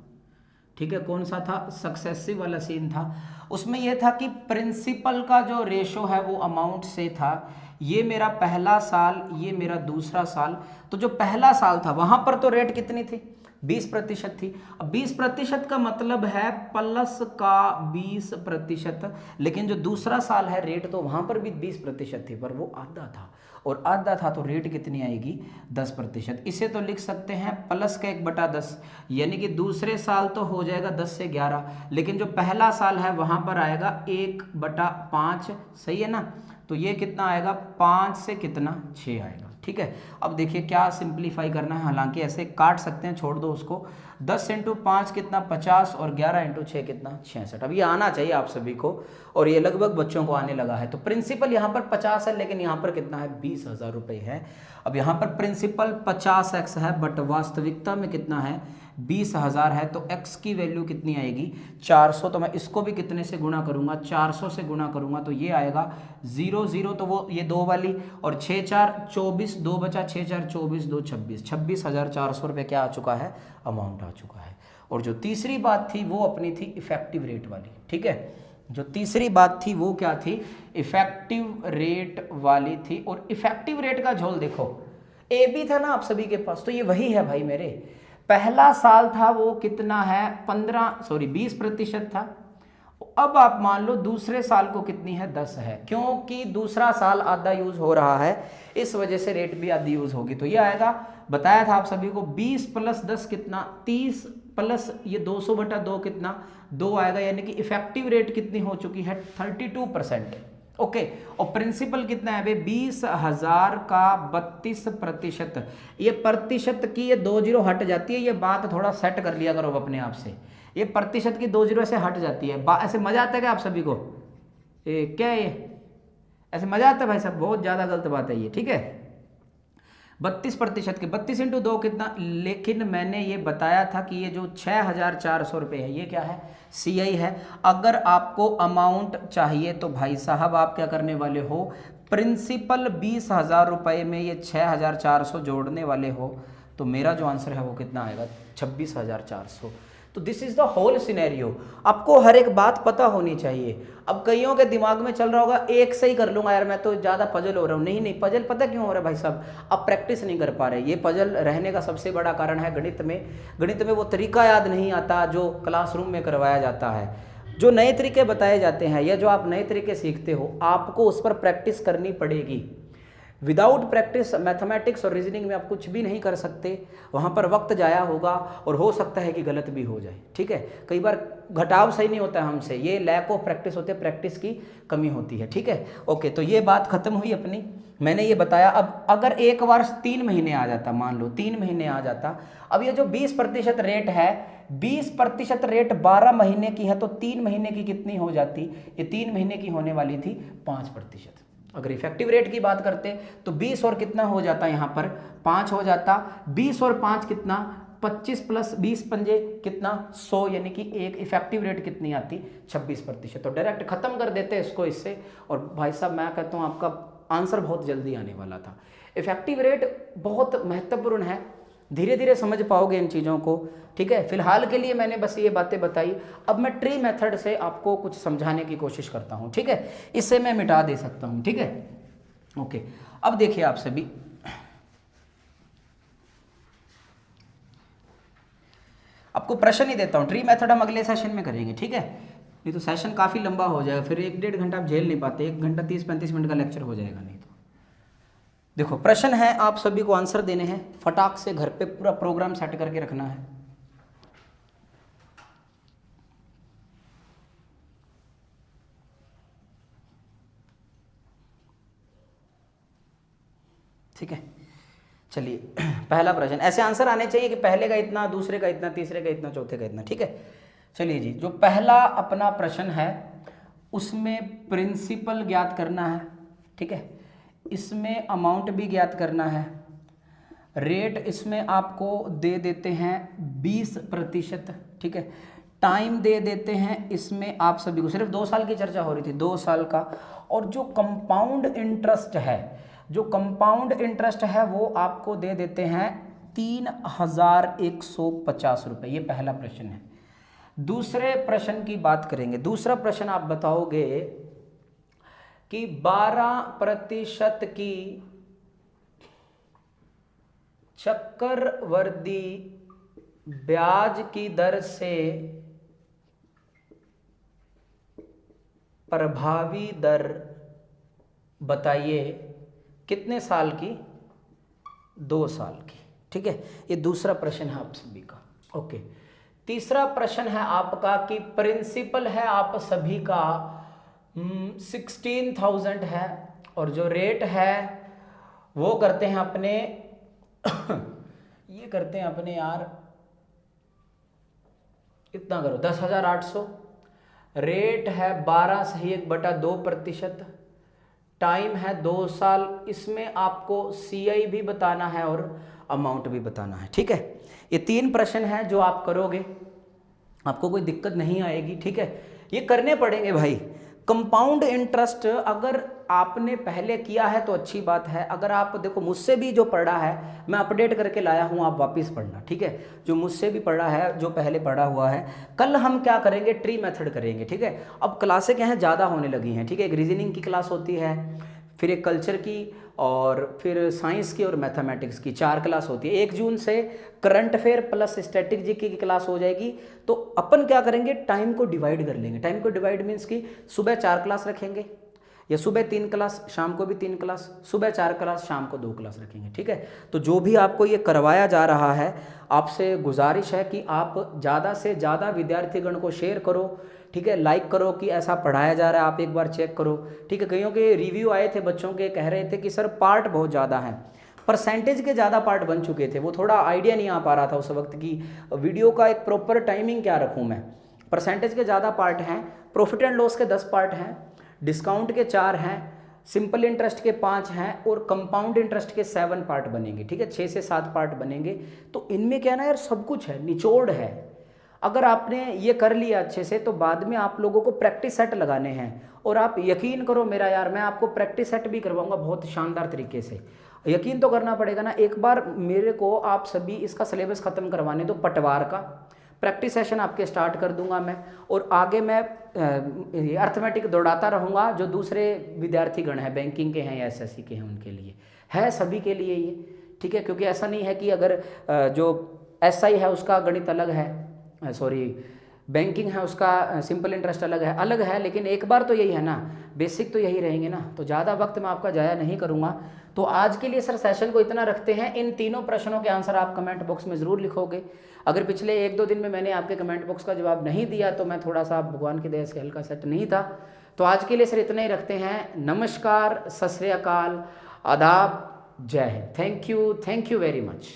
ठीक है। कौन सा था, सक्सेसिव वाला सीन था। उसमें यह था कि प्रिंसिपल का जो रेशो है वो अमाउंट से था। ये मेरा पहला साल, ये मेरा दूसरा साल। तो जो पहला साल था वहां पर तो रेट कितनी थी, 20% थी। अब 20% का मतलब है प्लस का 20%, लेकिन जो दूसरा साल है रेट तो वहां पर भी 20% थी, पर वो आधा था, और आधा था तो रेट कितनी आएगी 10%। इसे तो लिख सकते हैं प्लस का 1/10, यानी कि दूसरे साल तो हो जाएगा 10 से 11, लेकिन जो पहला साल है वहां पर आएगा 1/5, सही है ना। तो ये कितना आएगा 5 से कितना 6 आएगा। ठीक है, अब देखिए क्या सिंप्लीफाई करना है, हालांकि ऐसे काट सकते हैं, छोड़ दो उसको। 10 × 5 कितना 50, और 11 × 6 कितना 66। अब ये आना चाहिए आप सभी को, और ये लगभग बच्चों को आने लगा है। तो प्रिंसिपल यहाँ पर 50 है, लेकिन यहाँ पर कितना है 20,000 रुपये है। अब यहाँ पर प्रिंसिपल 50x है, बट वास्तविकता में कितना है 20,000 है। तो x की वैल्यू कितनी आएगी 400। तो मैं इसको भी कितने से गुणा करूंगा 400 से गुणा करूंगा, तो ये आएगा 0 0, तो वो ये 2 वाली, और 6 4 24, 2 बचा 6 4 24, 2 26, 26,400 रुपये क्या आ चुका है अमाउंट आ चुका है। और जो तीसरी बात थी वो अपनी थी इफेक्टिव रेट वाली। ठीक है, जो तीसरी बात थी वो क्या थी इफेक्टिव रेट वाली थी। और इफेक्टिव रेट का झोल देखो, ए बी था ना आप सभी के पास, तो ये वही है भाई मेरे। पहला साल था वो कितना है 20% था। अब आप मान लो दूसरे साल को कितनी है 10 है, क्योंकि दूसरा साल आधा यूज हो रहा है, इस वजह से रेट भी आधी यूज होगी। तो ये आएगा, बताया था आप सभी को 20 + 10 कितना 30, प्लस ये 200/2 कितना 2 आएगा, यानी कि इफेक्टिव रेट कितनी हो चुकी है 32%। ओके, और प्रिंसिपल कितना है भाई 20,000 का 32%। ये प्रतिशत की ये 2 0 हट जाती है, ये बात थोड़ा सेट कर लिया करो अपने आप से। ये प्रतिशत की 2 0 ऐसे हट जाती है, ऐसे मजा आता है क्या आप सभी को? क्या ये ऐसे मजा आता है भाई साहब? बहुत ज्यादा गलत बात है ये। ठीक है, 32% के 32 × 2 कितना, लेकिन मैंने ये बताया था कि ये जो 6,400 रुपये है ये क्या है CI है। अगर आपको अमाउंट चाहिए तो भाई साहब आप क्या करने वाले हो, प्रिंसिपल 20,000 रुपये में ये 6,400 जोड़ने वाले हो, तो मेरा जो आंसर है वो कितना आएगा 26,400। तो this is the whole scenario. आपको हर एक बात पता होनी चाहिए। अब कईयों के दिमाग में चल रहा होगा एक से ही कर लूंगा यार, मैं तो ज़्यादा पजल हो रहा हूँ। नहीं नहीं, पजल पता क्यों हो रहा है भाई साहब, आप प्रैक्टिस नहीं कर पा रहे। ये पजल रहने का सबसे बड़ा कारण है गणित में। गणित में वो तरीका याद नहीं आता जो क्लासरूम में करवाया जाता है। जो नए तरीके बताए जाते हैं या जो आप नए तरीके सीखते हो, आपको उस पर प्रैक्टिस करनी पड़ेगी। विदाउट प्रैक्टिस मैथमेटिक्स और रीजनिंग में आप कुछ भी नहीं कर सकते, वहाँ पर वक्त जाया होगा और हो सकता है कि गलत भी हो जाए। ठीक है, कई बार घटाव सही नहीं होता है हमसे, ये लैक ऑफ प्रैक्टिस होती है, प्रैक्टिस की कमी होती है। ठीक है, ओके, तो ये बात खत्म हुई अपनी, मैंने ये बताया। अब अगर एक वर्ष 3 महीने आ जाता, मान लो 3 महीने आ जाता, अब ये जो 20% रेट है, 20% रेट 12 महीने की है, तो 3 महीने की कितनी हो जाती, ये 3 महीने की होने वाली थी 5%। अगर इफेक्टिव रेट की बात करते तो 20 और कितना हो जाता, यहाँ पर 5 हो जाता, 20 और 5 कितना 25 + 20 पंजे कितना 100, यानी कि एक इफेक्टिव रेट कितनी आती 26%। तो डायरेक्ट खत्म कर देते इसको इससे, और भाई साहब मैं कहता हूँ आपका आंसर बहुत जल्दी आने वाला था। इफेक्टिव रेट बहुत महत्वपूर्ण है, धीरे धीरे समझ पाओगे इन चीज़ों को। ठीक है, फिलहाल के लिए मैंने बस ये बातें बताई। अब मैं ट्री मेथड से आपको कुछ समझाने की कोशिश करता हूँ। ठीक है, इससे मैं मिटा दे सकता हूँ। ठीक है, ओके, अब देखिए आप सभी, आपको प्रश्न ही देता हूँ। ट्री मेथड हम अगले सेशन में करेंगे। ठीक है, नहीं तो सेशन काफ़ी लंबा हो जाएगा, फिर 1-1.5 घंटा आप झेल नहीं पाते, 1 घंटा 30-35 मिनट का लेक्चर हो जाएगा नहीं तो। देखो प्रश्न है, आप सभी को आंसर देने हैं, फटाक से घर पे पूरा प्रोग्राम सेट करके रखना है। ठीक है, चलिए पहला प्रश्न, ऐसे आंसर आने चाहिए कि पहले का इतना, दूसरे का इतना, तीसरे का इतना, चौथे का इतना। ठीक है, चलिए जी, जो पहला अपना प्रश्न है उसमें प्रिंसिपल ज्ञात करना है। ठीक है, इसमें अमाउंट भी ज्ञात करना है, रेट इसमें आपको दे देते हैं 20%। ठीक है, टाइम दे देते हैं इसमें आप सभी को, सिर्फ 2 साल की चर्चा हो रही थी, 2 साल का। और जो कंपाउंड इंटरेस्ट है, जो कंपाउंड इंटरेस्ट है वो आपको दे देते हैं 3,150 रुपये। ये पहला प्रश्न है। दूसरे प्रश्न की बात करेंगे। दूसरा प्रश्न आप बताओगे कि 12% की चक्रवर्ती ब्याज की दर से प्रभावी दर बताइए कितने साल की? 2 साल की। ठीक है, ये दूसरा प्रश्न है आप सभी का। ओके, तीसरा प्रश्न है आपका कि प्रिंसिपल है आप सभी का 16,000 है और जो रेट है वो करते हैं अपने ये करते हैं अपने यार, इतना करो 10,800। रेट है 12/1/2%। टाइम है 2 साल। इसमें आपको सीआई भी बताना है और अमाउंट भी बताना है। ठीक है, ये 3 प्रश्न हैं जो आप करोगे, आपको कोई दिक्कत नहीं आएगी। ठीक है, ये करने पड़ेंगे भाई। कंपाउंड इंटरेस्ट अगर आपने पहले किया है तो अच्छी बात है। अगर आप देखो मुझसे भी जो पढ़ा है मैं अपडेट करके लाया हूँ, आप वापस पढ़ना। ठीक है, जो मुझसे भी पढ़ा है, जो पहले पढ़ा हुआ है, कल हम क्या करेंगे, ट्री मेथड करेंगे। ठीक है, अब क्लासें क्या हैं, ज़्यादा होने लगी हैं। ठीक है, एक रीजनिंग की क्लास होती है, फिर एक कल्चर की, और फिर साइंस की और मैथमेटिक्स की 4 क्लास होती है। 1 जून से current affair plus static GK की क्लास हो जाएगी। तो अपन क्या करेंगे, टाइम को डिवाइड कर लेंगे। टाइम को डिवाइड मीन्स कि सुबह 4 क्लास रखेंगे, या सुबह 3 क्लास, शाम को भी 3 क्लास, सुबह 4 क्लास, शाम को 2 क्लास रखेंगे। ठीक है, तो जो भी आपको ये करवाया जा रहा है, आपसे गुजारिश है कि आप ज़्यादा से ज़्यादा विद्यार्थीगण को शेयर करो। ठीक है, लाइक करो कि ऐसा पढ़ाया जा रहा है, आप एक बार चेक करो। ठीक है, कईयों के रिव्यू आए थे बच्चों के, कह रहे थे कि सर पार्ट बहुत ज़्यादा हैं, परसेंटेज के ज़्यादा पार्ट बन चुके थे। वो थोड़ा आइडिया नहीं आ पा रहा था उस वक्त की वीडियो का एक प्रॉपर टाइमिंग क्या रखूँ मैं। परसेंटेज के ज़्यादा पार्ट हैं, प्रॉफिट एंड लॉस के 10 पार्ट हैं, डिस्काउंट के 4 हैं, सिंपल इंटरेस्ट के 5 हैं, और कंपाउंड इंटरेस्ट के 7 पार्ट बनेंगे। ठीक है, 6 से 7 पार्ट बनेंगे। तो इनमें क्या ना यार, सब कुछ है, निचोड़ है। अगर आपने ये कर लिया अच्छे से तो बाद में आप लोगों को प्रैक्टिस सेट लगाने हैं। और आप यकीन करो मेरा यार, मैं आपको प्रैक्टिस सेट भी करवाऊंगा बहुत शानदार तरीके से। यकीन तो करना पड़ेगा ना। एक बार मेरे को आप सभी इसका सिलेबस ख़त्म करवाने दो, पटवार का प्रैक्टिस सेशन आपके स्टार्ट कर दूंगा मैं, और आगे मैं अर्थमेटिक दौड़ाता रहूँगा। जो दूसरे विद्यार्थीगण हैं, बैंकिंग के हैं या एसएससी के हैं, उनके लिए है, सभी के लिए ये। ठीक है, क्योंकि ऐसा नहीं है कि अगर जो एसआई है उसका गणित अलग है, सॉरी बैंकिंग है उसका सिंपल इंटरेस्ट अलग है, लेकिन एक बार तो यही है ना, बेसिक तो यही रहेंगे ना। तो ज़्यादा वक्त मैं आपका ज़ाया नहीं करूँगा। तो आज के लिए सर सेशन को इतना रखते हैं। इन तीनों प्रश्नों के आंसर आप कमेंट बॉक्स में ज़रूर लिखोगे। अगर पिछले 1-2 दिन में मैंने आपके कमेंट बॉक्स का जवाब नहीं दिया तो मैं थोड़ा सा भगवान की दया से हल्का सेट नहीं था। तो आज के लिए सर इतना ही रखते हैं। नमस्कार, सत श्री अकाल, आदाब, जय Hind. Thank you very much.